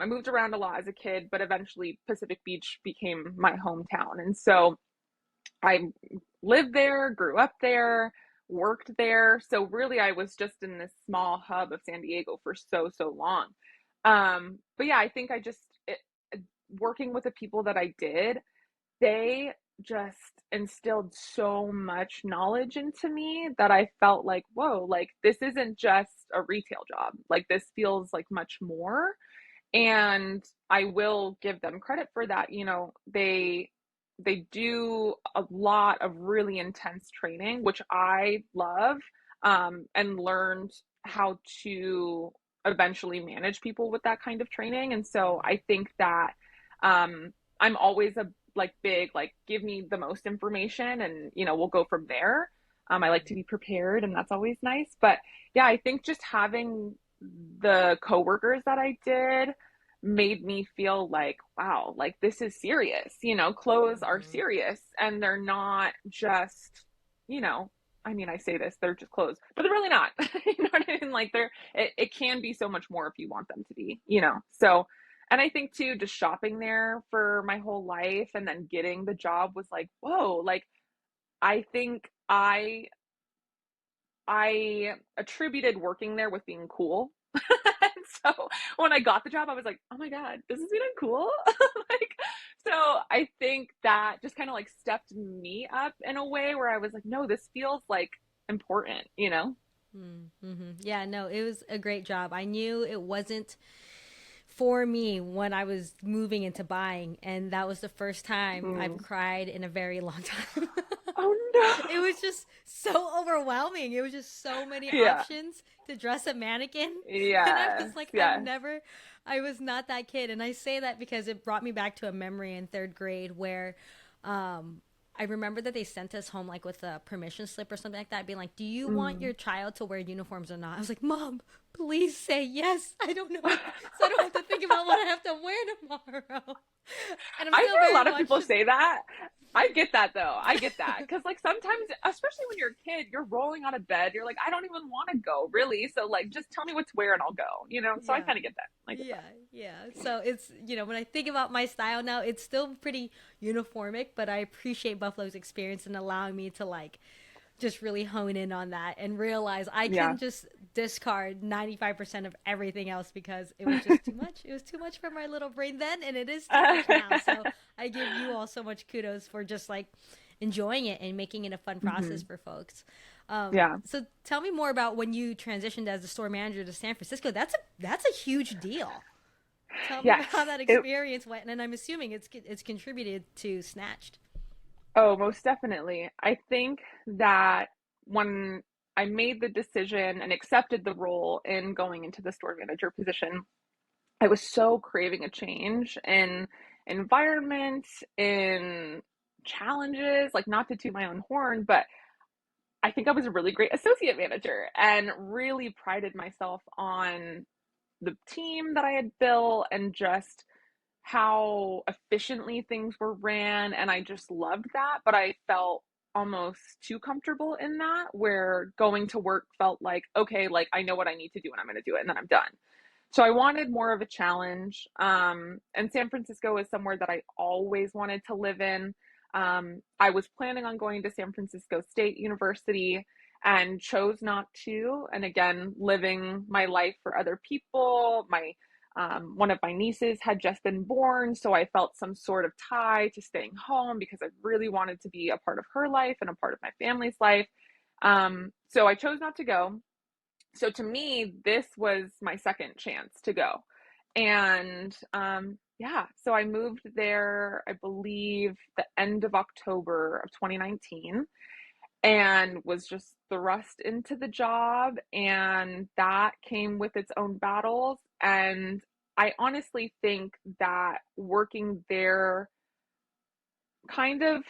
moved around a lot as a kid, but eventually Pacific Beach became my hometown, and so I lived there, grew up there, worked there. So really, I was just in this small hub of San Diego for so long. But yeah, I think working with the people that I did, they just instilled so much knowledge into me that I felt like, whoa, like this isn't just a retail job. Like this feels like much more. And I will give them credit for that. They do a lot of really intense training, which I love, and learned how to eventually manage people with that kind of training. And so I think that I'm always a like big like give me the most information, and we'll go from there. I like to be prepared, and that's always nice. But yeah, I think just having the coworkers that I did made me feel like, wow, like this is serious. Clothes are Mm-hmm. serious, and they're not just, you know, I mean, I say this, they're just clothes, but they're really not. You know what I mean? Like it can be so much more if you want them to be. So, and I think too, just shopping there for my whole life and then getting the job was like, whoa, like I think I attributed working there with being cool. And so when I got the job, I was like, oh my God, this is even cool. Like, so I think that just kind of like stepped me up in a way where I was like, no, this feels like important. Mm-hmm. Yeah, no, it was a great job. I knew it wasn't for me when I was moving into buying, and that was the first time I've Mm. cried in a very long time. Oh It no. was just so overwhelming. It was just so many Yeah. options to dress a mannequin. And I was Yes. like, Yes. I was not that kid. And I say that because it brought me back to a memory in third grade where I remember that they sent us home like with a permission slip or something like that, being like, "Do you want Mm. your child to wear uniforms or not?" I was like, "Mom, please say yes. I don't know, so I don't have to think about what I have to wear tomorrow." And I'm I still hear a very lot of much people say that. I get that though. I get that. Because, like, sometimes, especially when you're a kid, you're rolling out of bed. You're like, I don't even want to go, really. So, like, just tell me what to wear and I'll go. So, I yeah. kind of get that. I get Yeah, that. yeah. So it's, when I think about my style now, it's still pretty uniformic, but I appreciate Buffalo's experience in allowing me to like just really hone in on that and realize I Yeah. can just discard 95% of everything else because it was just too much. It was too much for my little brain then, and it is too much now. So I give you all so much kudos for just like enjoying it and making it a fun process Hmm. for folks. Yeah. So tell me more about when you transitioned as a store manager to San Francisco. That's a huge deal. Tell me about Yes. how that It, experience went, and I'm assuming it's contributed to Snatched. oh, most definitely. I think that when I made the decision and accepted the role in going into the store manager position, I was so craving a change in environment, in challenges, like not to toot my own horn, but I think I was a really great associate manager and really prided myself on the team that I had built and just how efficiently things were ran. And I just loved that. But I felt almost too comfortable in that, where going to work felt like, okay, like I know what I need to do and I'm going to do it and then I'm done. So I wanted more of a challenge. And San Francisco is somewhere that I always wanted to live in. I was planning on going to San Francisco State University and chose not to. And again, living my life for other people, my One of my nieces had just been born, so I felt some sort of tie to staying home because I really wanted to be a part of her life and a part of my family's life. So I chose not to go. So to me, this was my second chance to go. And yeah, so I moved there, I believe, the end of October of 2019, and was just thrust into the job. And that came with its own battles. And I honestly think that working there kind of,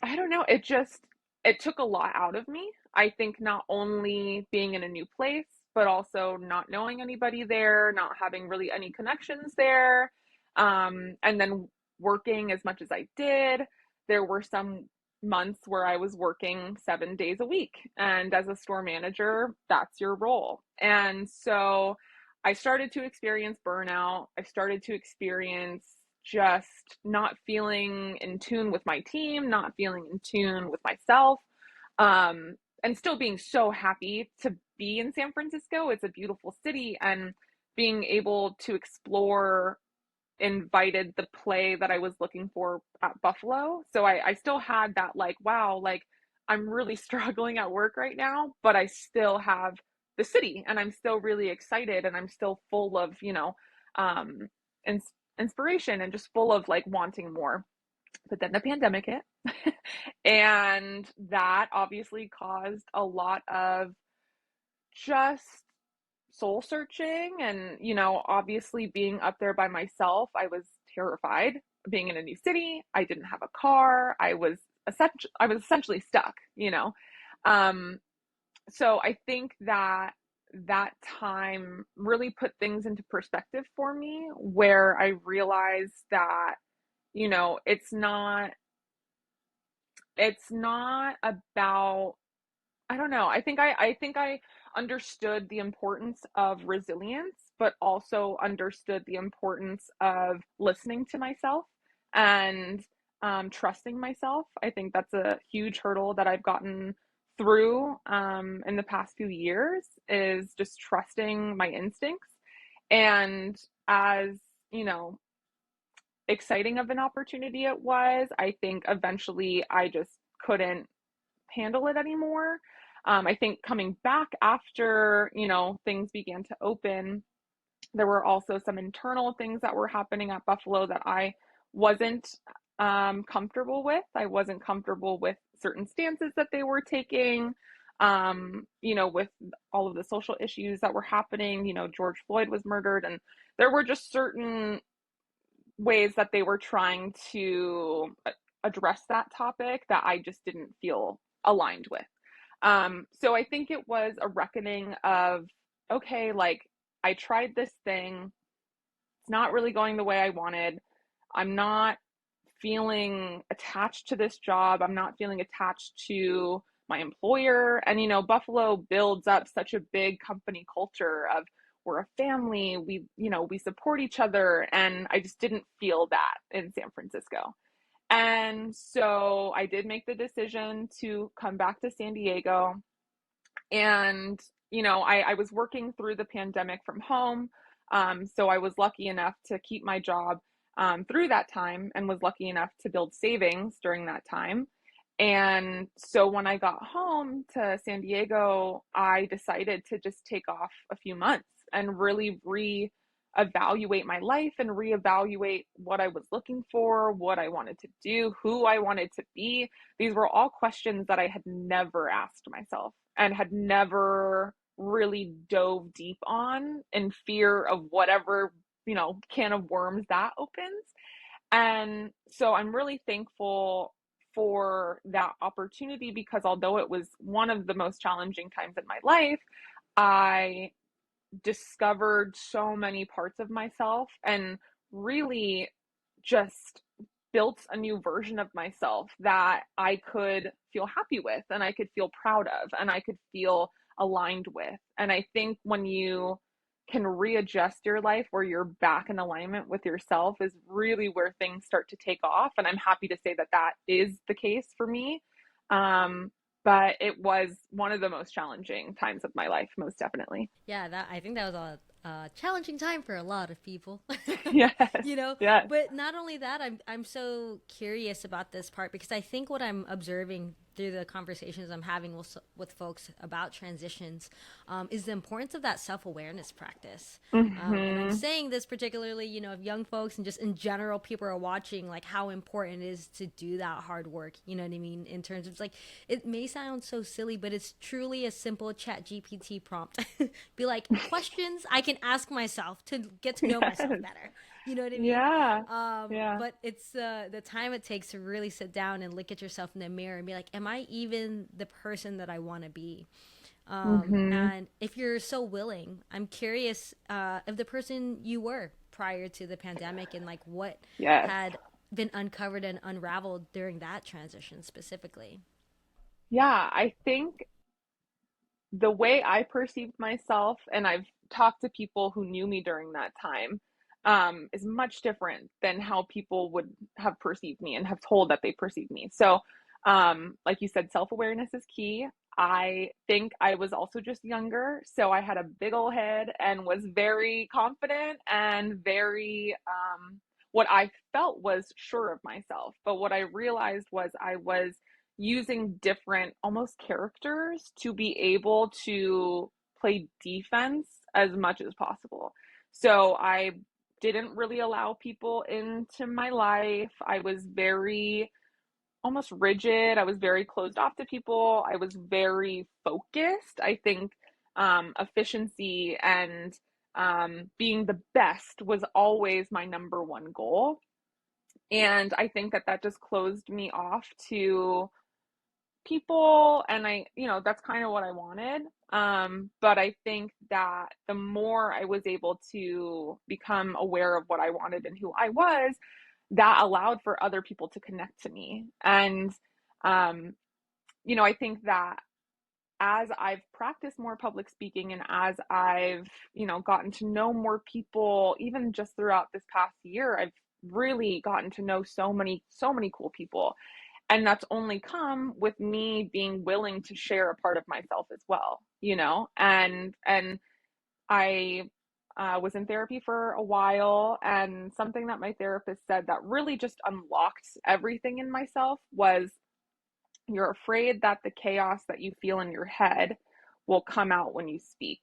I don't know, it took a lot out of me. I think not only being in a new place, but also not knowing anybody there, not having really any connections there. And then working as much as I did, there were some months where I was working 7 days a week. And as a store manager, that's your role. And so I started to experience burnout. I started to experience just not feeling in tune with my team, not feeling in tune with myself, and still being so happy to be in San Francisco. It's a beautiful city, and being able to explore invited the play that I was looking for at Buffalo. So I still had that, like, wow, like I'm really struggling at work right now, but I still have the city and I'm still really excited and I'm still full of, um, inspiration and just full of like wanting more. But then the pandemic hit, and that obviously caused a lot of just soul searching. And, obviously being up there by myself, I was terrified being in a new city. I didn't have a car. I was essentially stuck, Um, so I think that that time really put things into perspective for me, where I realized that, you know, it's not it's not about, I don't know. I think I understood the importance of resilience, but also understood the importance of listening to myself and trusting myself. I think that's a huge hurdle that I've gotten through in the past few years, is just trusting my instincts. And as, you know, exciting of an opportunity it was, I think eventually I just couldn't handle it anymore. I think coming back after, things began to open, there were also some internal things that were happening at Buffalo that I wasn't comfortable with. I wasn't comfortable with certain stances that they were taking, with all of the social issues that were happening. George Floyd was murdered, and there were just certain ways that they were trying to address that topic that I just didn't feel aligned with. So I think it was a reckoning of, okay, like I tried this thing. It's not really going the way I wanted. I'm not feeling attached to this job. I'm not feeling attached to my employer. And, Buffalo builds up such a big company culture of, we're a family, we support each other. And I just didn't feel that in San Francisco. And so I did make the decision to come back to San Diego. And, I was working through the pandemic from home. So I was lucky enough to keep my job through that time, and was lucky enough to build savings during that time. And so when I got home to San Diego, I decided to just take off a few months and really reevaluate my life and reevaluate what I was looking for, what I wanted to do, who I wanted to be. These were all questions that I had never asked myself and had never really dove deep on, in fear of whatever, can of worms that opens. And so I'm really thankful for that opportunity, because although it was one of the most challenging times in my life, I discovered so many parts of myself, and really just built a new version of myself that I could feel happy with, and I could feel proud of, and I could feel aligned with. And I think when you can readjust your life where you're back in alignment with yourself, is really where things start to take off. And I'm happy to say that that is the case for me. but it was one of the most challenging times of my life, most definitely. Yeah, that I think that was a challenging time for a lot of people. Yes, You know, yes. but not only that, I'm so curious about this part because I think what I'm observing through the conversations I'm having with folks about transitions is the importance of that self-awareness practice. And I'm Hmm. saying this particularly, you know, if young folks and just in general people are watching, like how important it is to do that hard work. You know what I mean? In terms of like, it may sound so silly, but it's truly a simple Chat GPT prompt. Be like questions I can ask myself to get to know Yes. myself better. You know what I mean? Yeah. Yeah. But it's the time it takes to really sit down and look at yourself in the mirror and be like, am I even the person that I want to be? Hmm. And if you're so willing, I'm curious of the person you were prior to the pandemic and like what Yes. had been uncovered and unraveled during that transition specifically. Yeah, I think the way I perceived myself, and I've talked to people who knew me during that time, is much different than how people would have perceived me and have told that they perceived me. So, like you said, self-awareness is key. I think I was also just younger, so I had a big old head and was very confident and very, what I felt was sure of myself. But what I realized was I was using different almost characters to be able to play defense as much as possible. So I didn't really allow people into my life. I was very almost rigid. I was very closed off to people. I was very focused. I think efficiency and being the best was always my number one goal. And I think that that just closed me off to people, and that's kind of what I wanted. But I think that the more I was able to become aware of what I wanted and who I was, that allowed for other people to connect to me. And um I think that as I've practiced more public speaking and as I've gotten to know more people, even just throughout this past year, I've really gotten to know so many cool people, and that's only come with me being willing to share a part of myself as well, and I was in therapy for a while, and something that my therapist said that really just unlocked everything in myself was, you're afraid that the chaos that you feel in your head will come out when you speak.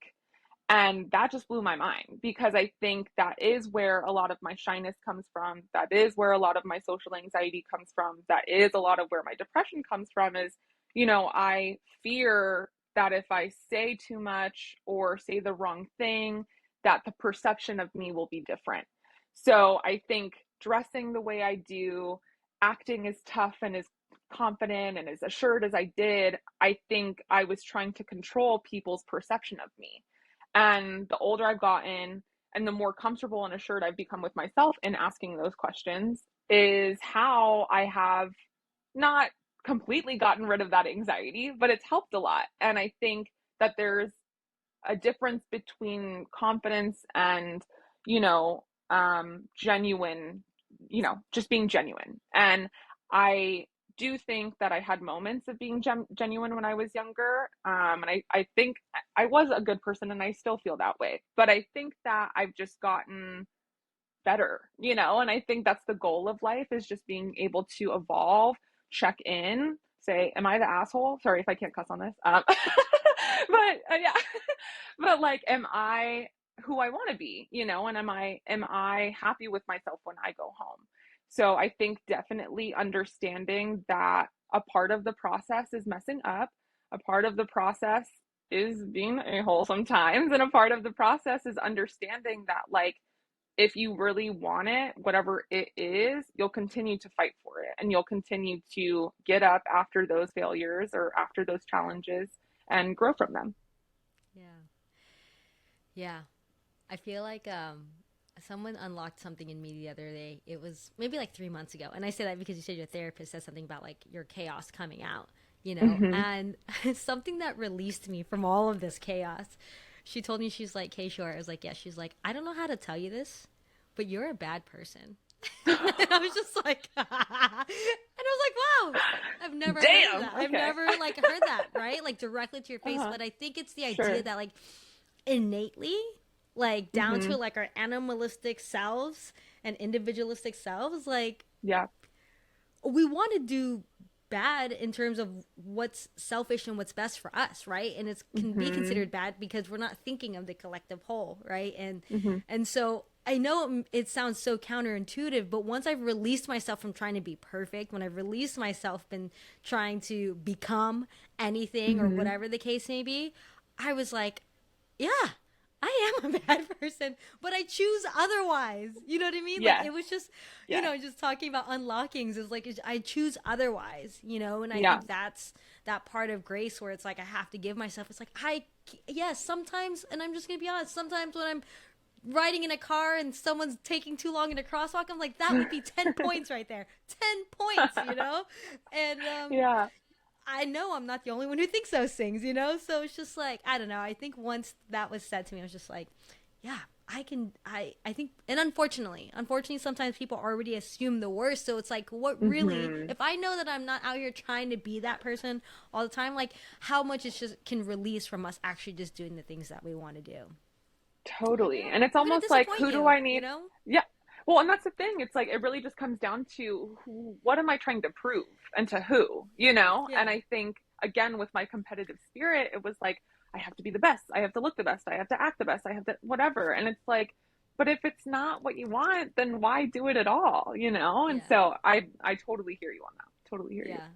And that just blew my mind, because I think that is where a lot of my shyness comes from. That is where a lot of my social anxiety comes from. That is a lot of where my depression comes from is, I fear that if I say too much or say the wrong thing, that the perception of me will be different. So I think dressing the way I do, acting as tough and as confident and as assured as I did, I think I was trying to control people's perception of me. And the older I've gotten and the more comfortable and assured I've become with myself in asking those questions is how I have not completely gotten rid of that anxiety, but it's helped a lot. And I think that there's a difference between confidence and, genuine, just being genuine. And I do think that I had moments of being genuine when I was younger. And I think I was a good person and I still feel that way. But I think that I've just gotten better, and I think that's the goal of life, is just being able to evolve, check in, say, am I the asshole? Sorry if I can't cuss on this. But yeah, but like, am I who I want to be, and am I happy with myself when I go home? So I think definitely understanding that a part of the process is messing up, a part of the process is being a hole sometimes, and a part of the process is understanding that, like, if you really want it, whatever it is, you'll continue to fight for it, and you'll continue to get up after those failures or after those challenges and grow from them. Yeah. Yeah. I feel like someone unlocked something in me the other day. It was maybe like 3 months ago. And I say that because you said your therapist said something about like your chaos coming out, you know? Hmm. And something that released me from all of this chaos. She told me, she's like, K.Short. I was like, yeah. She's like, I don't know how to tell you this, but you're a bad person. And I was just like, and I was like, wow, I've never heard of Damn. that. I've Okay. never like heard that, right? Like directly to your face. Uh-huh. But I think it's the idea Sure. that like innately, like down Mm-hmm. to like our animalistic selves and individualistic selves, like Yeah. we want to do bad in terms of what's selfish and what's best for us, right? And it can be Mm-hmm. considered bad because we're not thinking of the collective whole, right? Mm-hmm. And so I know it sounds so counterintuitive, but once I've released myself from trying to be perfect, when I've released myself from trying to become anything or Mm-hmm. whatever the case may be, I was like, yeah, I am a bad person, but I choose otherwise. You know what I mean? Like Yes. it was just, Yes. just talking about unlockings is like I choose otherwise, and I Yeah. think that's that part of grace where it's like I have to give myself. It's like yes, sometimes, and I'm just gonna be honest. Sometimes when I'm riding in a car and someone's taking too long in a crosswalk, I'm like that would be 10 points right there, 10 points. And Yeah. I know I'm not the only one who thinks those things. So it's just like, I don't know. I think once that was said to me, I was just like, yeah, I think, and unfortunately, sometimes people already assume the worst. So it's like, what really, Mm-hmm. if I know that I'm not out here trying to be that person all the time, like how much it just can release from us actually just doing the things that we want to do. But Totally. yeah, And it's I'm going to almost like, disappoint who do you, I you need? know? Yeah. Well, and that's the thing. It's like, it really just comes down to what am I trying to prove and to who, you know? Yeah. And I think, again, with my competitive spirit, it was like, I have to be the best. I have to look the best. I have to act the best. I have to whatever. And it's like, but if it's not what you want, then why do it at all, you know? And Yeah. so I totally hear you on that. Totally hear you. Yeah.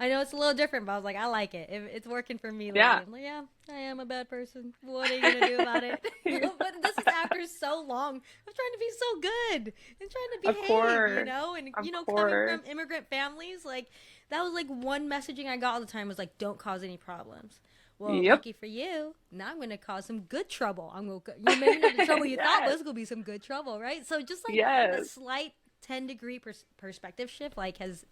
I know it's a little different, but I was like, I like it. It's working for me lately. Yeah. I'm like, yeah, I am a bad person. What are you gonna do about it? But this is after so long of trying to be so good and trying to Of behave, course. and Of coming course. from immigrant families, like that was like one messaging I got all the time was like, don't cause any problems. Well, Yep. lucky for you, now I'm gonna cause some good trouble. I'm gonna, maybe not the trouble you thought, but Yes. it's gonna be some good trouble, right? So just like a Yes. slight 10-degree perspective shift like has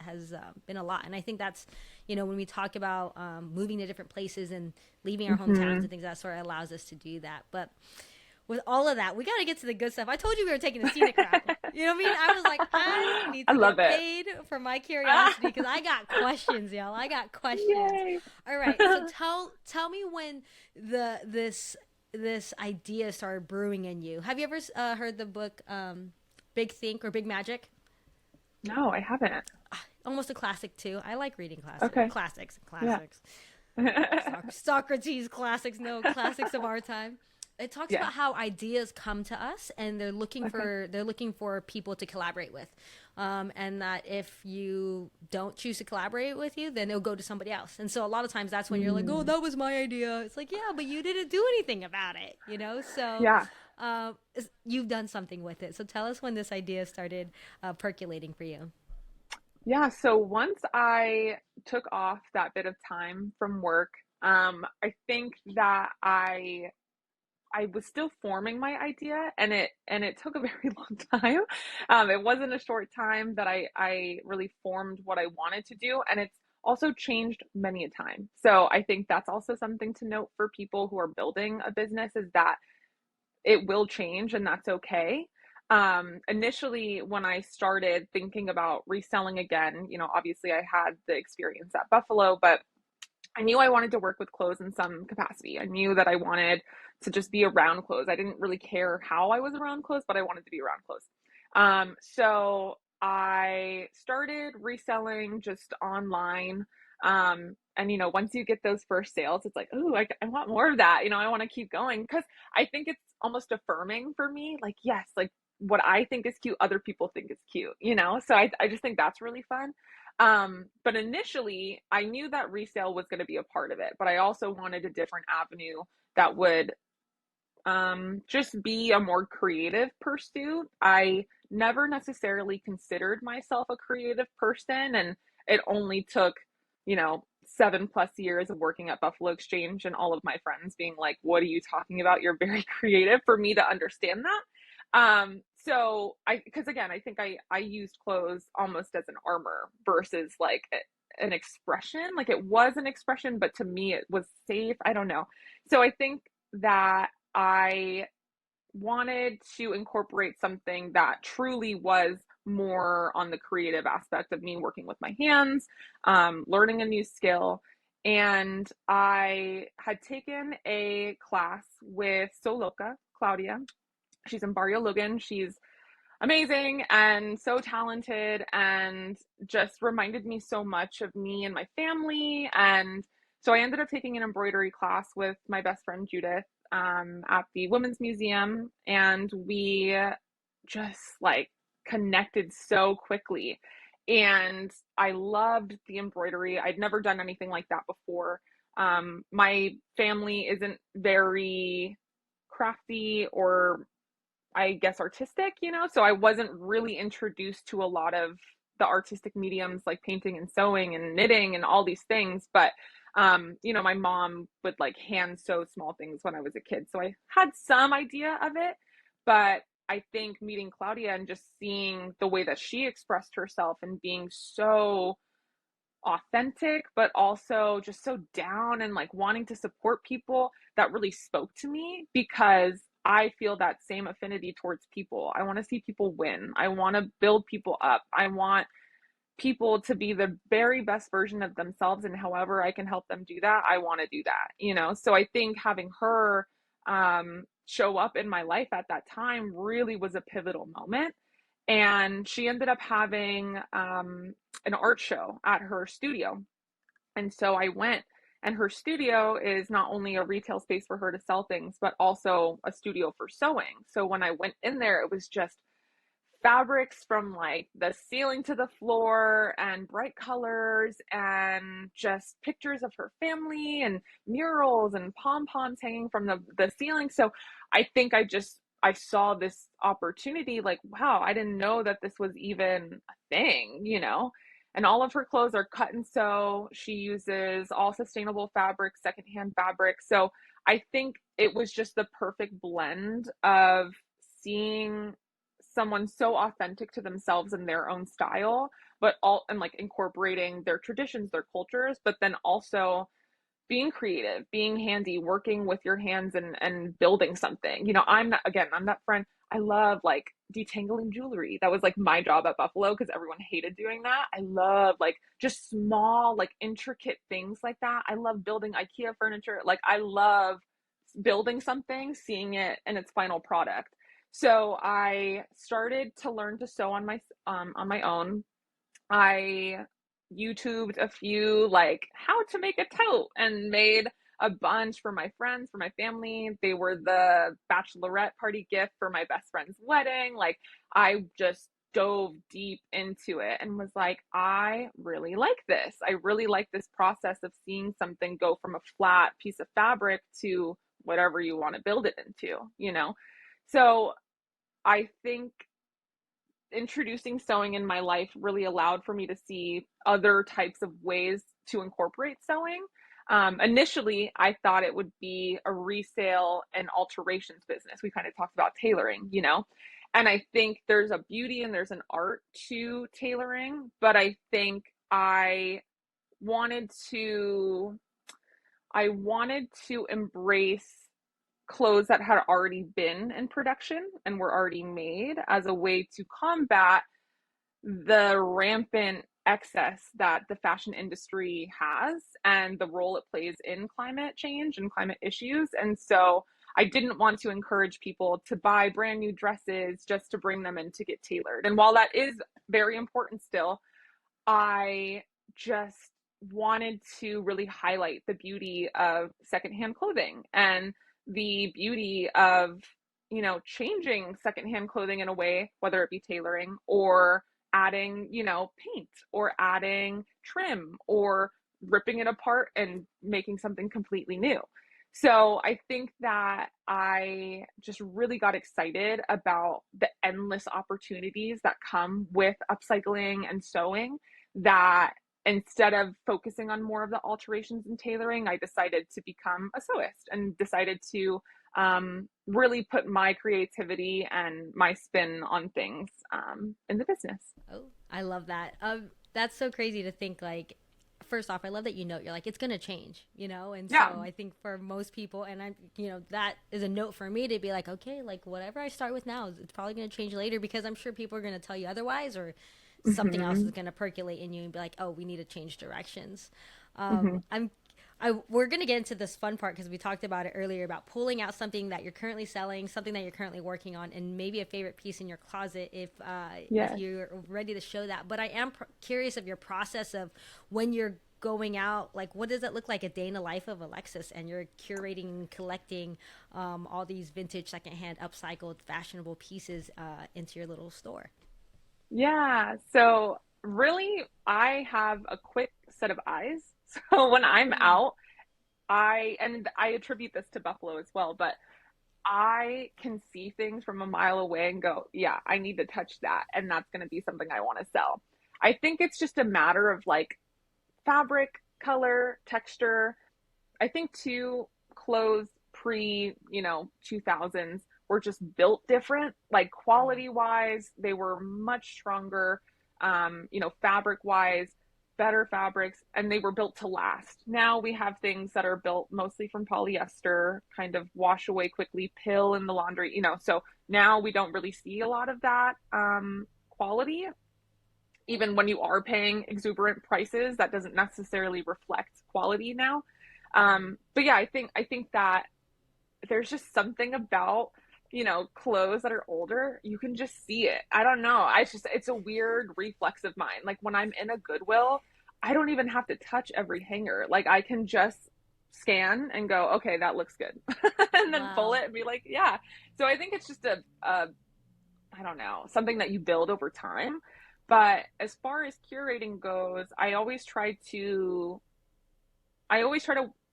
been a lot, and I think that's when we talk about moving to different places and leaving our hometowns Hmm. and things that sort of allows us to do that. But with all of that, we got to get to the good stuff. I told you we were taking the scenic route. You know what I mean? I was like, I need I to love get it. paid for my curiosity because I got questions, y'all. I got questions. Yay. All right, so tell me when this idea started brewing in you. Have you ever heard the book Big Think or Big Magic? No, I haven't. Almost a classic too. I like reading Okay. classics, Yeah. classics. Socrates classics, no classics of our time. It talks Yeah. about how ideas come to us, and Okay. they're looking for people to collaborate with, and that if you don't choose to collaborate with you, then it'll go to somebody else. And so a lot of times that's when you're like, oh, Mm. that was my idea. It's like, yeah, but you didn't do anything about it. So Yeah. you've done something with it. So tell us when this idea started percolating for you. Yeah. So once I took off that bit of time from work, I think that I was still forming my idea, and it took a very long time. It wasn't a short time that I really formed what I wanted to do, and it's also changed many a time. So I think that's also something to note for people who are building a business is that it will change, and that's okay. Initially, when I started thinking about reselling again, obviously I had the experience at Buffalo, but I knew I wanted to work with clothes in some capacity. I knew that I wanted to just be around clothes. I didn't really care how I was around clothes, but I wanted to be around clothes. So I started reselling just online. And once you get those first sales, it's like, oh, I want more of that. I want to keep going because I think it's almost affirming for me. Like, yes, like what I think is cute, other people think is cute. So I just think that's really fun. But initially, I knew that resale was going to be a part of it, but I also wanted a different avenue that would just be a more creative pursuit. I never necessarily considered myself a creative person, and it only took, 7+ years of working at Buffalo Exchange and all of my friends being like, "What are you talking about? You're very creative," for me to understand that. So because again, I think I used clothes almost as an armor versus like an expression. Like it was an expression, but to me it was safe. I don't know. So I think that I wanted to incorporate something that truly was more on the creative aspect of me working with my hands, learning a new skill. And I had taken a class with Soloka, Claudia. She's in Barrio Lugan. She's amazing and so talented and just reminded me so much of me and my family. And so I ended up taking an embroidery class with my best friend Judith at the Women's Museum, and we just like connected so quickly. And I loved the embroidery. I'd never done anything like that before. My family isn't very crafty or I guess artistic, so I wasn't really introduced to a lot of the artistic mediums like painting and sewing and knitting and all these things. But, my mom would like hand sew small things when I was a kid. So I had some idea of it. But I think meeting Claudia and just seeing the way that she expressed herself and being so authentic, but also just so down and like wanting to support people, that really spoke to me because I feel that same affinity towards people. I want to see people win. I want to build people up. I want people to be the very best version of themselves, and however I can help them do that, I want to do that. So I think having her show up in my life at that time really was a pivotal moment. And she ended up having an art show at her studio. And so I went, and her studio is not only a retail space for her to sell things, but also a studio for sewing. So when I went in there, it was just fabrics from like the ceiling to the floor and bright colors and just pictures of her family and murals and pom-poms hanging from the ceiling. So I think I saw this opportunity like, wow, I didn't know that this was even a thing. And all of her clothes are cut and sew. She uses all sustainable fabric, secondhand fabric. So I think it was just the perfect blend of seeing someone so authentic to themselves and their own style, but and like incorporating their traditions, their cultures, but then also being creative, being handy, working with your hands and building something. I'm that friend. I love like detangling jewelry. That was like my job at Buffalo because everyone hated doing that. I love like just small, like intricate things like that. I love building IKEA furniture. Like I love building something, seeing it in its final product. So I started to learn to sew on my own. I YouTubed a few like how to make a tote and made a bunch for my friends, for my family. They were the bachelorette party gift for my best friend's wedding. Like I just dove deep into it and was like, I really like this. I really like this process of seeing something go from a flat piece of fabric to whatever you want to build it into. So I think introducing sewing in my life really allowed for me to see other types of ways to incorporate sewing. Initially, I thought it would be a resale and alterations business. We kind of talked about tailoring. And I think there's a beauty and there's an art to tailoring, but I think wanted to I wanted to embrace clothes that had already been in production and were already made as a way to combat the rampant excess that the fashion industry has and the role it plays in climate change and climate issues. And so I didn't want to encourage people to buy brand new dresses just to bring them in to get tailored. And while that is very important still, I just wanted to really highlight the beauty of secondhand clothing and the beauty of, changing secondhand clothing in a way, whether it be tailoring or adding, paint or adding trim or ripping it apart and making something completely new. So I think that I just really got excited about the endless opportunities that come with upcycling and sewing, that instead of focusing on more of the alterations and tailoring, I decided to become a sewist and decided to really put my creativity and my spin on things in the business. Oh, I love that. That's so crazy to think like first off, I love that you're like, it's going to change, And Yeah. so I think for most people, and that is a note for me to be like, okay, like whatever I start with now, it's probably going to change later because I'm sure people are going to tell you otherwise, or something else is Hmm. going to percolate in you and be like, oh, we need to change directions. Hmm. We're going to get into this fun part because we talked about it earlier about pulling out something that you're currently selling, something that you're currently working on, and maybe a favorite piece in your closet if Yes. you're ready to show that. But I am curious of your process of when you're going out, like what does it look like a day in the life of Alexis, and you're curating and collecting all these vintage, secondhand, upcycled, fashionable pieces into your little store. Yeah. So really, I have a quick set of eyes. So when I'm Mm. out, and I attribute this to Buffalo as well, but I can see things from a mile away and go, yeah, I need to touch that. And that's going to be something I want to sell. I think it's just a matter of like fabric, color, texture. I think too, clothes pre, 2000s were just built different. Like Mm. quality wise, they were much stronger, fabric wise, better fabrics, and they were built to last. Now we have things that are built mostly from polyester, kind of wash away quickly, pill in the laundry, so now we don't really see a lot of that quality. Even when you are paying exuberant prices, that doesn't necessarily reflect quality now. But yeah, I think that there's just something about clothes that are older. You can just see it. I don't know. It's a weird reflex of mine. Like when I'm in a Goodwill, I don't even have to touch every hanger. Like I can just scan and go, okay, that looks good, and then pull Wow. it and be like, yeah. So I think it's just a I don't know, something that you build over time. But as far as curating goes, I always try to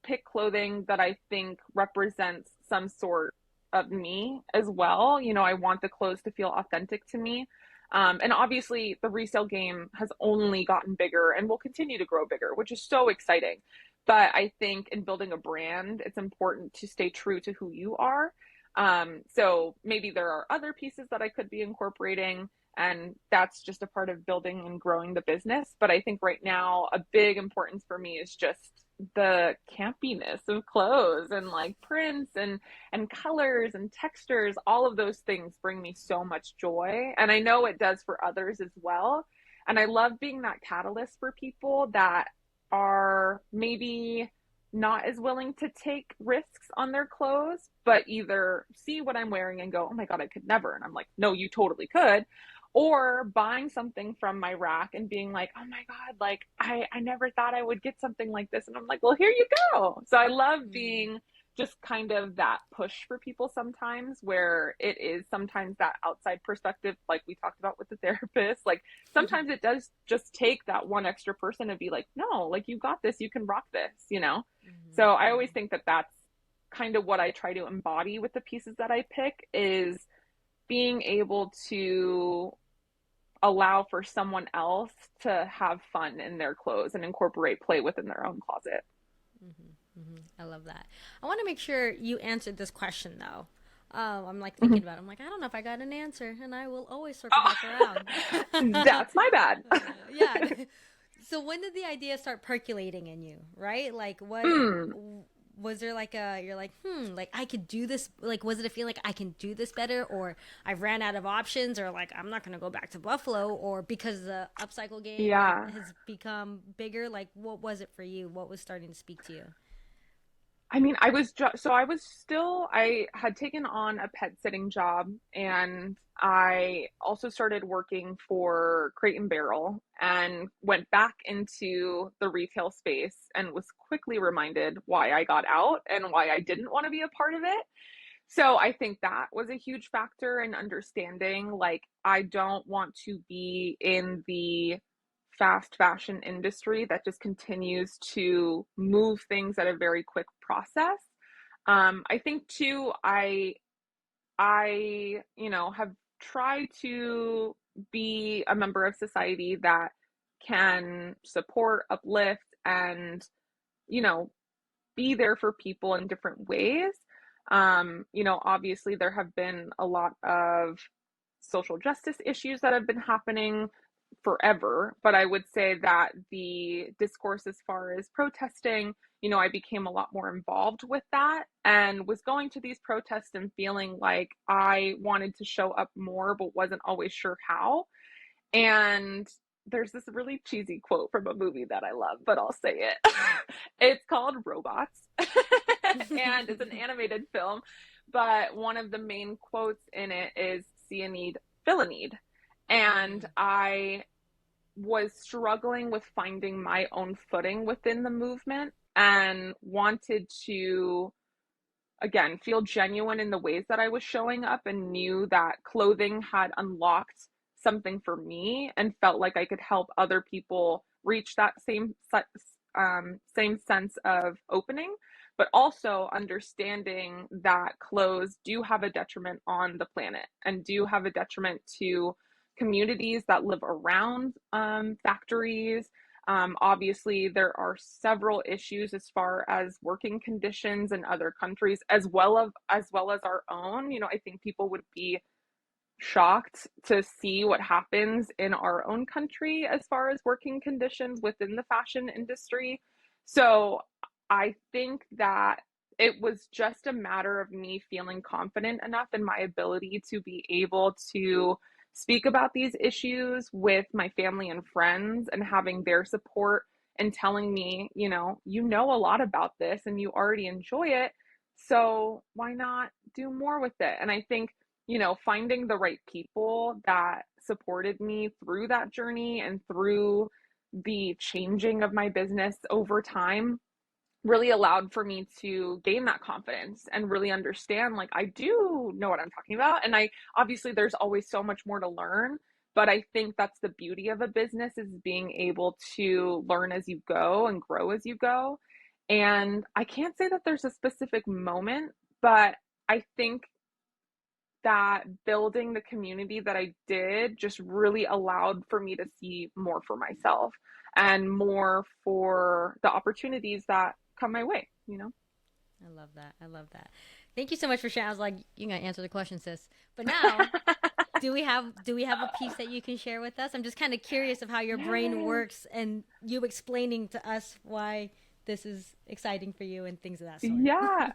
pick clothing that I think represents some sort of me as well. I want the clothes to feel authentic to me. And obviously, the resale game has only gotten bigger and will continue to grow bigger, which is so exciting. But I think in building a brand, it's important to stay true to who you are. So maybe there are other pieces that I could be incorporating, and that's just a part of building and growing the business. But I think right now, a big importance for me is just the campiness of clothes and like prints and colors and textures. All of those things bring me so much joy, and I know it does for others as well. And I love being that catalyst for people that are maybe not as willing to take risks on their clothes, but either see what I'm wearing and go, oh my God, I could never. And I'm like, no, you totally could. Or buying something from my rack and being like, oh my God, like I never thought I would get something like this. And I'm like, well, here you go. So I love Mm. being just kind of that push for people sometimes, where it is sometimes that outside perspective, like we talked about with the therapist. Like sometimes it does just take that one extra person to be like, no, like you got this, you can rock this. So I always think that that's kind of what I try to embody with the pieces that I pick, is being able to allow for someone else to have fun in their clothes and incorporate play within their own closet. I love that. I want to make sure you answered this question though. I'm like thinking Mhm. about it. I'm like, I don't know if I got an answer, and I will always circle back Oh, around. that's my bad. Yeah. So when did the idea start percolating in you, right? Like what Mm. was there like you're like, like I could do this, like was it a feeling like I can do this better, or I ran out of options, or like I'm not going to go back to Buffalo, or because the upcycle game Yeah. has become bigger, like what was it for you? What was starting to speak to you? I mean, I had taken on a pet sitting job, and I also started working for Crate and Barrel and went back into the retail space and was quickly reminded why I got out and why I didn't want to be a part of it. So I think that was a huge factor in understanding, like, I don't want to be in the fast fashion industry that just continues to move things at a very quick process. I think too, I have tried to be a member of society that can support, uplift, and, you know, be there for people in different ways. Obviously, there have been a lot of social justice issues that have been happening forever, but I would say that the discourse as far as protesting, I became a lot more involved with that and was going to these protests and feeling like I wanted to show up more, but wasn't always sure how. And there's this really cheesy quote from a movie that I love, but I'll say it. It's called Robots, and it's an animated film. But one of the main quotes in it is see a need, fill a need. And I was struggling with finding my own footing within the movement and wanted to, again, feel genuine in the ways that I was showing up, and knew that clothing had unlocked something for me and felt like I could help other people reach that same sense of opening, but also understanding that clothes do have a detriment on the planet and do have a detriment to communities that live around factories. Obviously, there are several issues as far as working conditions in other countries, as well as our own. I think people would be shocked to see what happens in our own country as far as working conditions within the fashion industry. So I think that it was just a matter of me feeling confident enough in my ability to be able to speak about these issues with my family and friends, and having their support and telling me, you know a lot about this and you already enjoy it, so why not do more with it? And I think, finding the right people that supported me through that journey and through the changing of my business over time really allowed for me to gain that confidence and really understand, like, I do know what I'm talking about. And obviously there's always so much more to learn, but I think that's the beauty of a business, is being able to learn as you go and grow as you go. And I can't say that there's a specific moment, but I think that building the community that I did just really allowed for me to see more for myself and more for the opportunities that come my way. I love that. I love that. Thank you so much for sharing. I was like, you're gonna answer the question, sis. But now, do we have a piece that you can share with us? I'm just kind of curious of how your brain works, and you explaining to us why this is exciting for you and things of that sort. Yeah.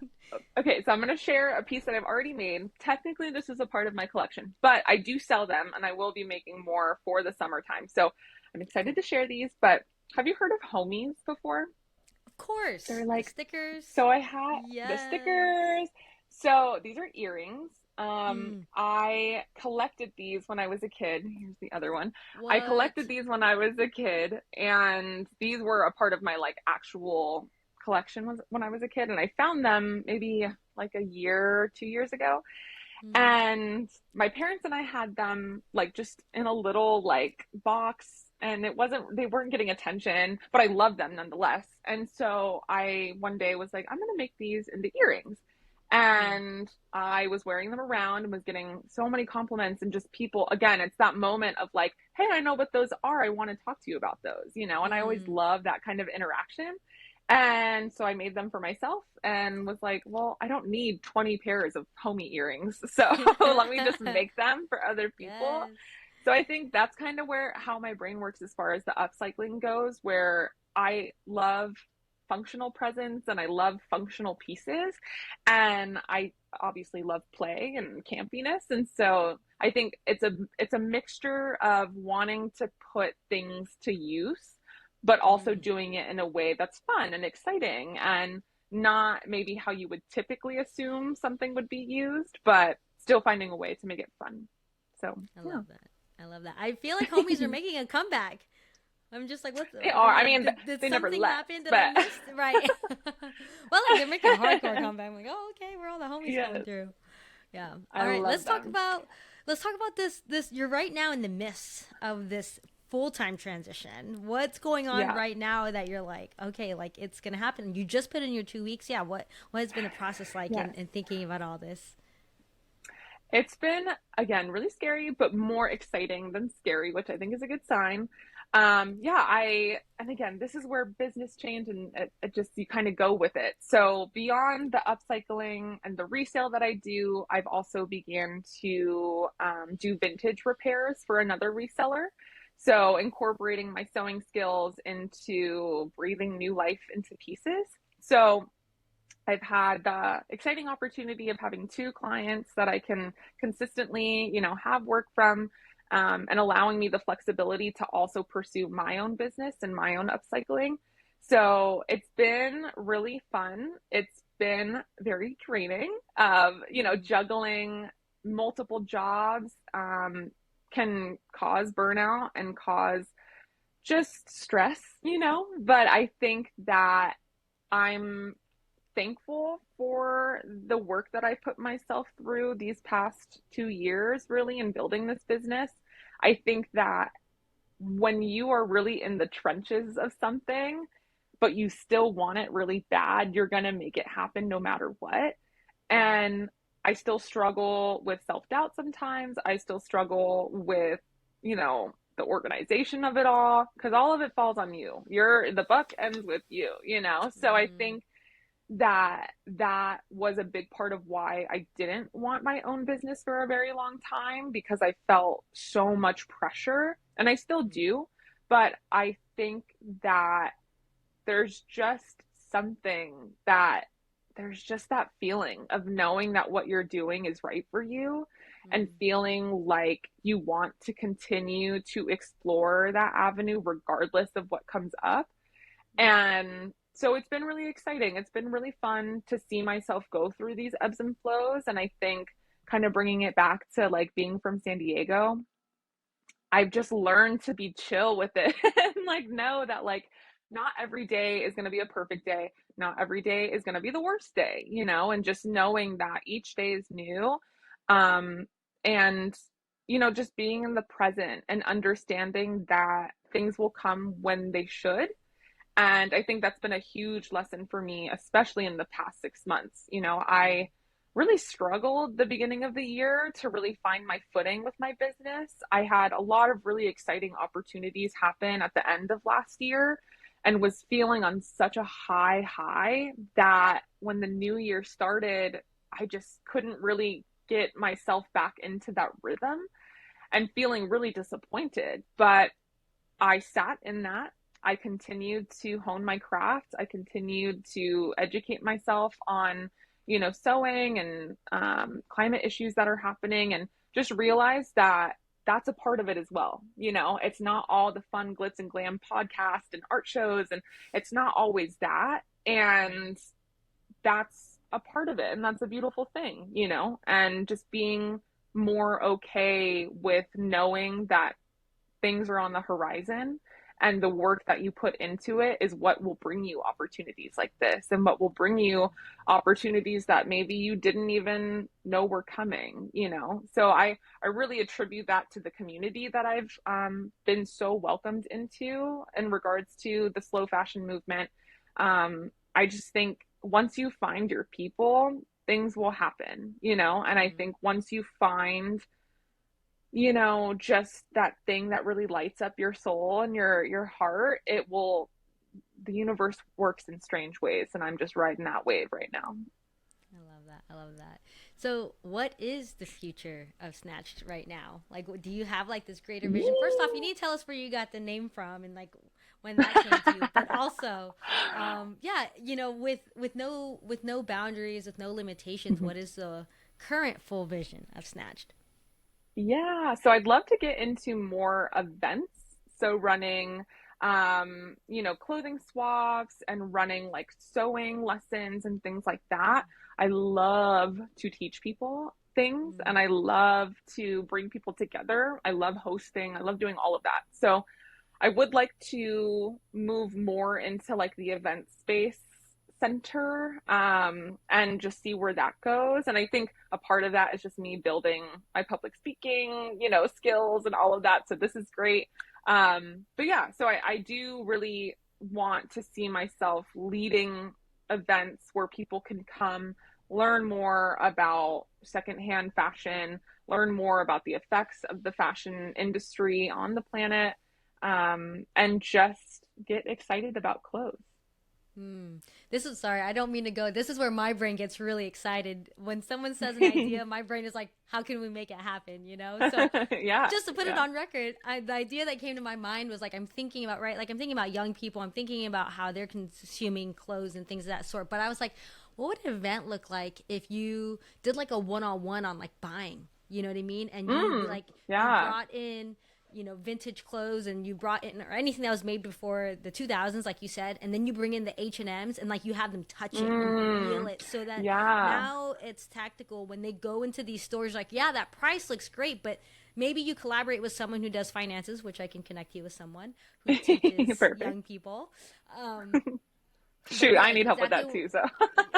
Okay, so I'm going to share a piece that I've already made. Technically, this is a part of my collection, but I do sell them, and I will be making more for the summertime. So I'm excited to share these. But have you heard of homies before? Of course. They're like the stickers. So I have the Yes. stickers. So these are earrings. I collected these when I was a kid. Here's the other one. I collected What? these when I was a kid, and these were a part of my actual collection was when I was a kid, and I found them maybe like a year, 2 years ago. And my parents and I had them just in a little box, and they weren't getting attention, but I loved them nonetheless. And so I one day was like, I'm gonna make these into earrings. And I was wearing them around and was getting so many compliments, and just people, again, it's that moment of like, hey, I know what those are. I want to talk to you about those, and I always love that kind of interaction. And so I made them for myself and was like, well, I don't need 20 pairs of homie earrings. So let me just make them for other people. Yes. So I think that's kind of how my brain works as far as the upcycling goes, where I love functional presence and I love functional pieces, and I obviously love play and campiness. And so I think it's a mixture of wanting to put things to use, but also doing it in a way that's fun and exciting, and not maybe how you would typically assume something would be used, but still finding a way to make it fun. So I love that. I love that. I feel like homies are making a comeback. I'm just like, what? They are. I mean, did they never something left, happen that but I missed? Right. Well, they're making a hardcore comeback. I'm like, oh, okay, we're all the homies coming through. Yeah. All right. Let's talk about this. You're right now in the midst of this full-time transition. What's going on right now that you're like, okay, it's gonna happen? You just put in your 2 weeks. Yeah. What has been the process like in thinking about all this? It's been, again, really scary, but more exciting than scary, which I think is a good sign. And again, this is where business change and it just, you kind of go with it. So beyond the upcycling and the resale that I do, I've also began to do vintage repairs for another reseller. So incorporating my sewing skills into breathing new life into pieces. So I've had the exciting opportunity of having two clients that I can consistently, have work from, and allowing me the flexibility to also pursue my own business and my own upcycling. So it's been really fun. It's been very draining. Juggling multiple jobs can cause burnout and cause just stress, but I think that I'm thankful for the work that I put myself through these past 2 years, really, in building this business. I think that when you are really in the trenches of something, but you still want it really bad, you're going to make it happen no matter what. And I still struggle with self-doubt sometimes. I still struggle with, the organization of it all, because all of it falls on you. The buck ends with you, So I think that was a big part of why I didn't want my own business for a very long time, because I felt so much pressure, and I still do. But I think that there's just there's just that feeling of knowing that what you're doing is right for you, and feeling like you want to continue to explore that avenue regardless of what comes up. And so it's been really exciting. It's been really fun to see myself go through these ebbs and flows. And I think, kind of bringing it back to like being from San Diego, I've just learned to be chill with it and like know that like not every day is going to be a perfect day. Not every day is going to be the worst day, and just knowing that each day is new. And, just being in the present and understanding that things will come when they should. And I think that's been a huge lesson for me, especially in the past 6 months. I really struggled the beginning of the year to really find my footing with my business. I had a lot of really exciting opportunities happen at the end of last year, and was feeling on such a high that when the new year started, I just couldn't really get myself back into that rhythm, and feeling really disappointed. But I sat in that. I continued to hone my craft. I continued to educate myself on, sewing and climate issues that are happening, and just realized that that's a part of it as well. It's not all the fun glitz and glam podcast and art shows, and it's not always that. And that's a part of it. And that's a beautiful thing, and just being more okay with knowing that things are on the horizon, and the work that you put into it is what will bring you opportunities like this, and what will bring you opportunities that maybe you didn't even know were coming, So I really attribute that to the community that I've been so welcomed into in regards to the slow fashion movement. I just think once you find your people, things will happen, and I think once you find just that thing that really lights up your soul and your heart, the universe works in strange ways, and I'm just riding that wave right now. I love that. So what is the future of Snatched right now? Like, do you have like this greater vision? First off, you need to tell us where you got the name from, and like when that came to you, but also, with no boundaries, with no limitations, what is the current full vision of Snatched? Yeah, so I'd love to get into more events. So running, clothing swaps, and running like sewing lessons and things like that. I love to teach people things, and I love to bring people together. I love hosting. I love doing all of that. So I would like to move more into like the event space center, and just see where that goes. And I think a part of that is just me building my public speaking, skills and all of that. So this is great. But yeah, so I do really want to see myself leading events where people can come learn more about secondhand fashion, learn more about the effects of the fashion industry on the planet, and just get excited about clothes. This is sorry, I don't mean to go. This is where my brain gets really excited. When someone says an idea, my brain is like, how can we make it happen? You know? So Yeah, just to put it yeah. on record, the idea that came to my mind was like, I'm thinking about, right? Like I'm thinking about young people. I'm thinking about how they're consuming clothes and things of that sort. But I was like, what would an event look like if you did like a one-on-one on like buying? You know what I mean? And you like, you Yeah. brought in, vintage clothes, and you brought in or anything that was made before the 2000s, like you said, and then you bring in the H&Ms and like you have them touch it and feel Mm, it, so that yeah. now it's tactical when they go into these stores. Like, yeah, that price looks great, but maybe you collaborate with someone who does finances, which I can connect you with someone who teaches Perfect. young people. But Shoot, yeah, I like need help with exactly, that too. So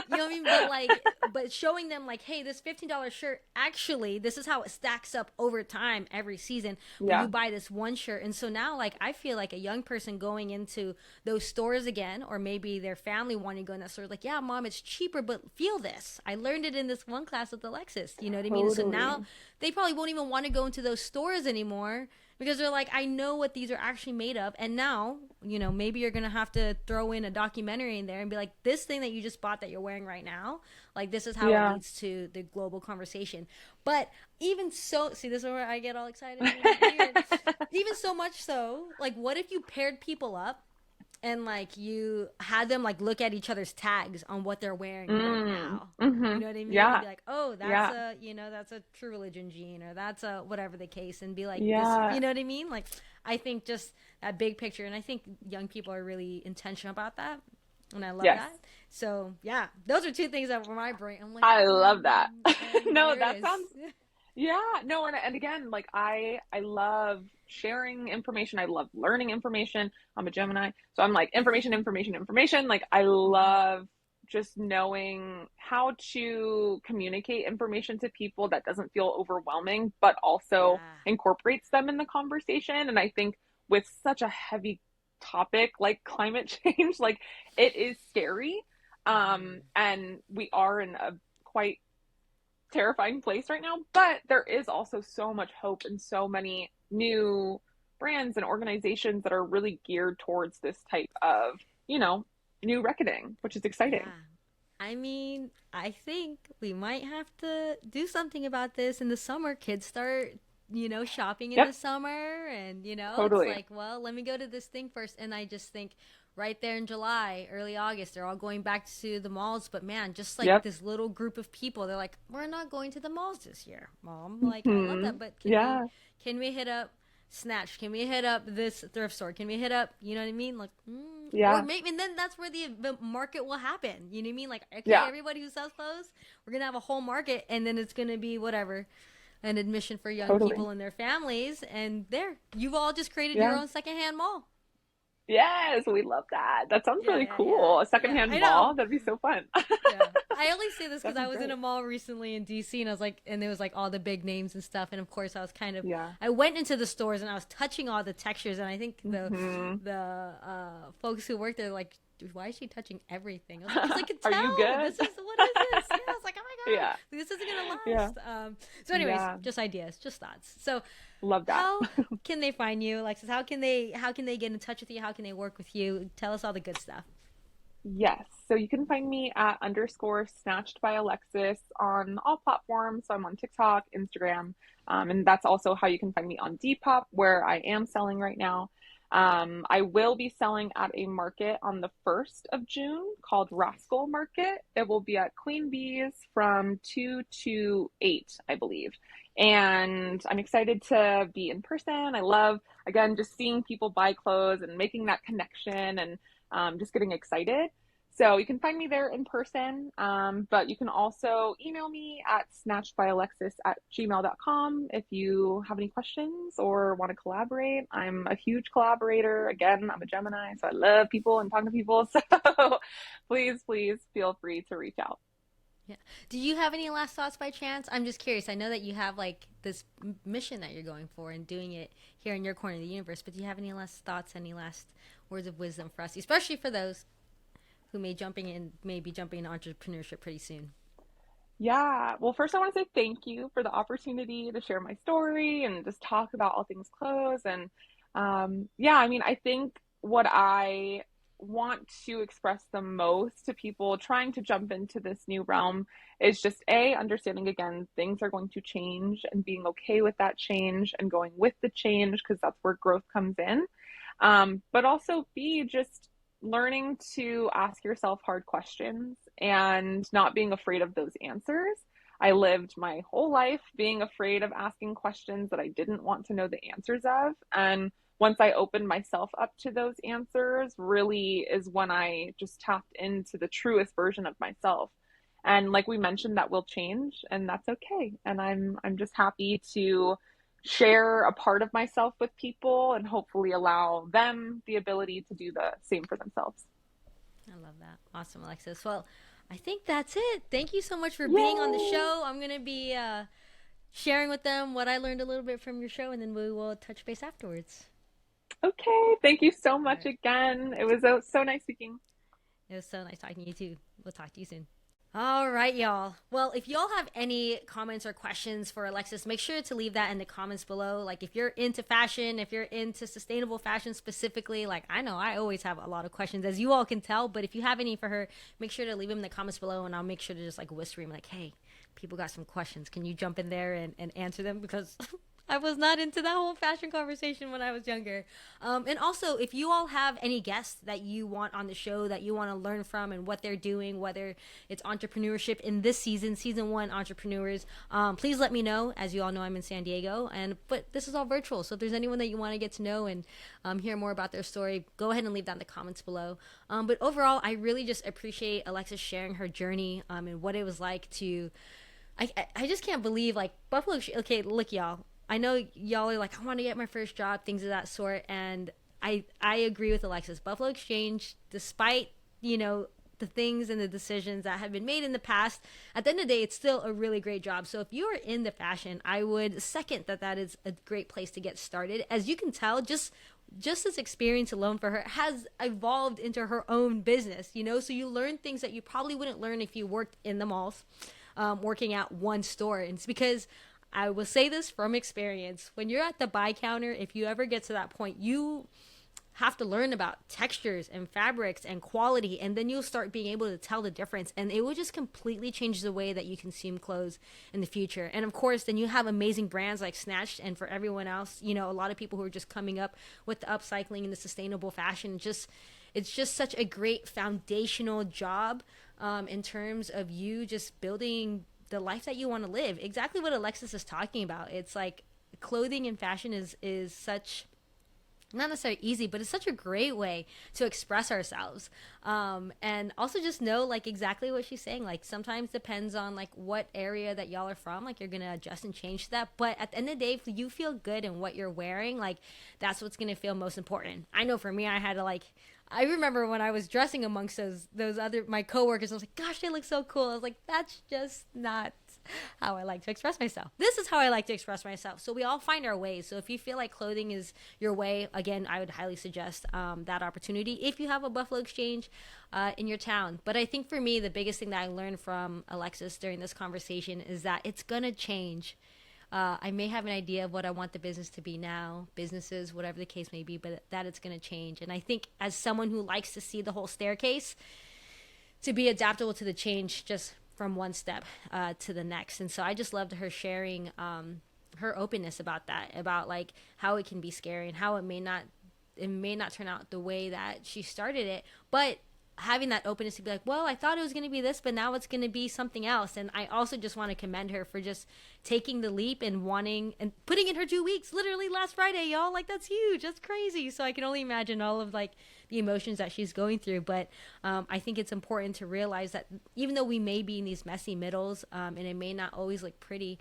you know what I mean? But like, but showing them like, hey, this $15 shirt, actually, this is how it stacks up over time every season when you yeah. buy this one shirt. And so now, like, I feel like a young person going into those stores again, or maybe their family wanting to go in that store, like, yeah, mom, it's cheaper, but feel this. I learned it in this one class with Alexis. You know what I mean? And so now Totally. they probably won't even want to go into those stores anymore because they're like, I know what these are actually made of. And now, maybe you're going to have to throw in a documentary in there and be like, this thing that you just bought that you're wearing right now, like, this is how it Yeah. leads to the global conversation. But even so, see, this is where I get all excited. Even so much so, like, what if you paired people up and like you had them like look at each other's tags on what they're wearing right Mm, now? You hmm. know what I mean? And Yeah. be like, oh, that's Yeah. a, that's a True Religion jean, or that's a whatever the case, and be like, this, Yeah. you know what I mean? Like, I think just that big picture, and I think young people are really intentional about that, and I love Yes. that. So yeah, those are two things that were my brain. I'm like, I love that. and No, there it that is. sounds, yeah, no, and again, like I love sharing information. I love learning information. I'm a Gemini, so I'm like information, information, information. Like I love just knowing how to communicate information to people that doesn't feel overwhelming, but also Yeah. incorporates them in the conversation. And I think with such a heavy topic like climate change, like it is scary. And we are in a quite terrifying place right now, but there is also so much hope and so many new brands and organizations that are really geared towards this type of, you know, new reckoning, which is exciting. Yeah. I mean, I think we might have to do something about this in the summer. Kids start, shopping in the Yep, summer, and, it's totally. like, well, let me go to this thing first. And I just think right there in July, early August, they're all going back to the malls. But man, just like Yep. this little group of people, they're like, we're not going to the malls this year, Mom. Like, I love Hmm. that, but Yeah. can we hit up Snatched? Can we hit up this thrift store? Can we hit up, you know what I mean? Like, or Yeah. maybe, and then that's where the market will happen. You know what I mean? Like, okay, Yeah. everybody who sells clothes, we're gonna have a whole market, and then it's gonna be whatever, an admission for young Totally. people and their families, and there, you've all just created your Yeah. own secondhand mall. Yes, we love that. That sounds Yeah, really yeah, yeah, cool. A yeah. secondhand I know. mall. That'd be so fun. Yeah. I only say this because That'd I be was in a great. mall recently in DC, and I was like, and there was like all the big names and stuff. And of course, I was kind of, Yeah. I went into the stores and I was touching all the textures. And I think Hmm. the folks who worked there, like, "Dude, why is she touching everything?" I was like, because I could Are you tell. good? This is, what is this? Yeah, I was like, oh my God, Yeah. this isn't going to Yeah. last. So, anyways, Yeah. just ideas, just thoughts. So, Love that. how can they find you, Alexis? How can they get in touch with you? How can they work with you? Tell us all the good stuff. Yes. So you can find me at underscore snatched by Alexis on all platforms. So I'm on TikTok, Instagram, and that's also how you can find me on Depop, where I am selling right now. I will be selling at a market on the 1st of June called Rascal Market. It will be at Queen Bee's from 2 to 8, I believe. And I'm excited to be in person. I love, again, just seeing people buy clothes and making that connection and just getting excited. So you can find me there in person, but you can also email me at snatchedbyalexis@gmail.com if you have any questions or want to collaborate. I'm a huge collaborator. Again, I'm a Gemini, so I love people and talking to people. So please, please feel free to reach out. Yeah. Do you have any last thoughts by chance? I'm just curious. I know that you have like this mission that you're going for and doing it here in your corner of the universe, but do you have any last thoughts, any last words of wisdom for us, especially for those who may be jumping into entrepreneurship pretty soon? Yeah. Well, first, I want to say thank you for the opportunity to share my story and just talk about all things clothes. And yeah, I mean, I think what I want to express the most to people trying to jump into this new realm is just understanding again, things are going to change and being okay with that change and going with the change because that's where growth comes in. But also B, just learning to ask yourself hard questions and not being afraid of those answers. I lived my whole life being afraid of asking questions that I didn't want to know the answers of. And once I opened myself up to those answers, really is when I just tapped into the truest version of myself. And like we mentioned, that will change and that's okay. And I'm just happy to share a part of myself with people and hopefully allow them the ability to do the same for themselves. I love that. Awesome, Alexis. Well, I think that's it. Thank you so much for Yay! being on the show. I'm going to be sharing with them what I learned a little bit from your show, and then we will touch base afterwards. Okay. Thank you so All much right. again. It was so nice speaking. It was so nice talking to you too. We'll talk to you soon. All right, y'all. Well, if y'all have any comments or questions for Alexis, make sure to leave that in the comments below. Like, if you're into fashion, if you're into sustainable fashion specifically, like, I know I always have a lot of questions, as you all can tell. But if you have any for her, make sure to leave them in the comments below, and I'll make sure to just like whisper him, like, hey, people got some questions. Can you jump in there and answer them? Because I was not into that whole fashion conversation when I was younger. And also, if you all have any guests that you want on the show that you want to learn from and what they're doing, whether it's entrepreneurship in this season 1 entrepreneurs, please let me know. As you all know, I'm in San Diego, but this is all virtual. So if there's anyone that you want to get to know and hear more about their story, go ahead and leave that in the comments below. But overall, I really just appreciate Alexis sharing her journey and what it was like to. I just can't believe, like, Buffalo. Okay, look, y'all. I know y'all are like, I want to get my first job, things of that sort. And I agree with Alexis. Buffalo Exchange, despite, the things and the decisions that have been made in the past, at the end of the day, it's still a really great job. So if you are in the fashion, I would second that is a great place to get started. As you can tell, just this experience alone for her has evolved into her own business, so you learn things that you probably wouldn't learn if you worked in the malls, working at one store. And it's because I will say this from experience. When you're at the buy counter, if you ever get to that point, you have to learn about textures and fabrics and quality, and then you'll start being able to tell the difference, and it will just completely change the way that you consume clothes in the future. And of course, then you have amazing brands like Snatched, and for everyone else, a lot of people who are just coming up with the upcycling and the sustainable fashion. It's just such a great foundational job in terms of you just building the life that you want to live. Exactly what Alexis is talking about. It's like clothing and fashion is such, not necessarily easy, but it's such a great way to express ourselves. And also just know, like, exactly what she's saying. Like, sometimes depends on like what area that y'all are from. Like, you're gonna adjust and change to that. But at the end of the day, if you feel good in what you're wearing, like, that's what's gonna feel most important. I know for me, I remember when I was dressing amongst those other my coworkers, I was like, gosh, they look so cool. I was like, that's just not how I like to express myself. This is how I like to express myself. So we all find our ways. So if you feel like clothing is your way, again, I would highly suggest that opportunity if you have a Buffalo Exchange in your town. But I think for me, the biggest thing that I learned from Alexis during this conversation is that it's gonna change. I may have an idea of what I want the business to be now, businesses, whatever the case may be, but that it's going to change. And I think as someone who likes to see the whole staircase, to be adaptable to the change just from one step to the next. And so I just loved her sharing her openness about that, about like how it can be scary and how it may not turn out the way that she started it, but having that openness to be like, well, I thought it was going to be this, but now it's going to be something else. And I also just want to commend her for just taking the leap and wanting and putting in her 2 weeks, literally last Friday, y'all. Like, that's huge. That's crazy. So I can only imagine all of like the emotions that she's going through. But I think it's important to realize that even though we may be in these messy middles and it may not always look pretty,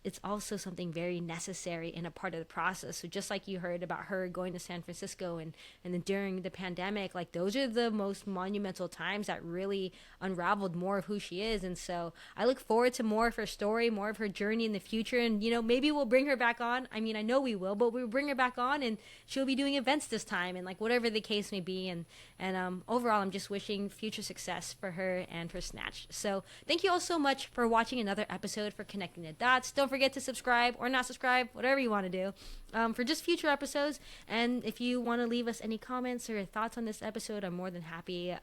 it's also something very necessary and a part of the process. So just like you heard about her going to San Francisco and then during the pandemic, like those are the most monumental times that really unraveled more of who she is. And so I look forward to more of her story, more of her journey in the future. And, maybe we'll bring her back on. I mean, I know we will, but we'll bring her back on and she'll be doing events this time and like whatever the case may be. And overall, I'm just wishing future success for her and for Snatched. So thank you all so much for watching another episode for Connecting the Dots. Don't forget to subscribe or not subscribe, whatever you want to do, for just future episodes. And if you want to leave us any comments or thoughts on this episode, I'm more than happy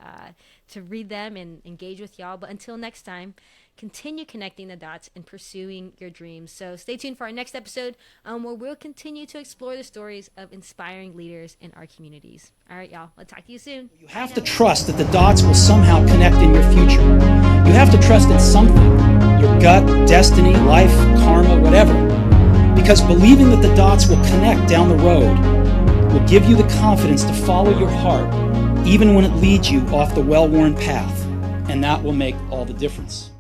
to read them and engage with y'all. But until next time, continue connecting the dots and pursuing your dreams. So stay tuned for our next episode, where we'll continue to explore the stories of inspiring leaders in our communities. All right, y'all. I'll talk to you soon. You have to trust that the dots will somehow connect in your future. You have to trust in something, your gut, destiny, life, karma, whatever. Because believing that the dots will connect down the road will give you the confidence to follow your heart, even when it leads you off the well-worn path. And that will make all the difference.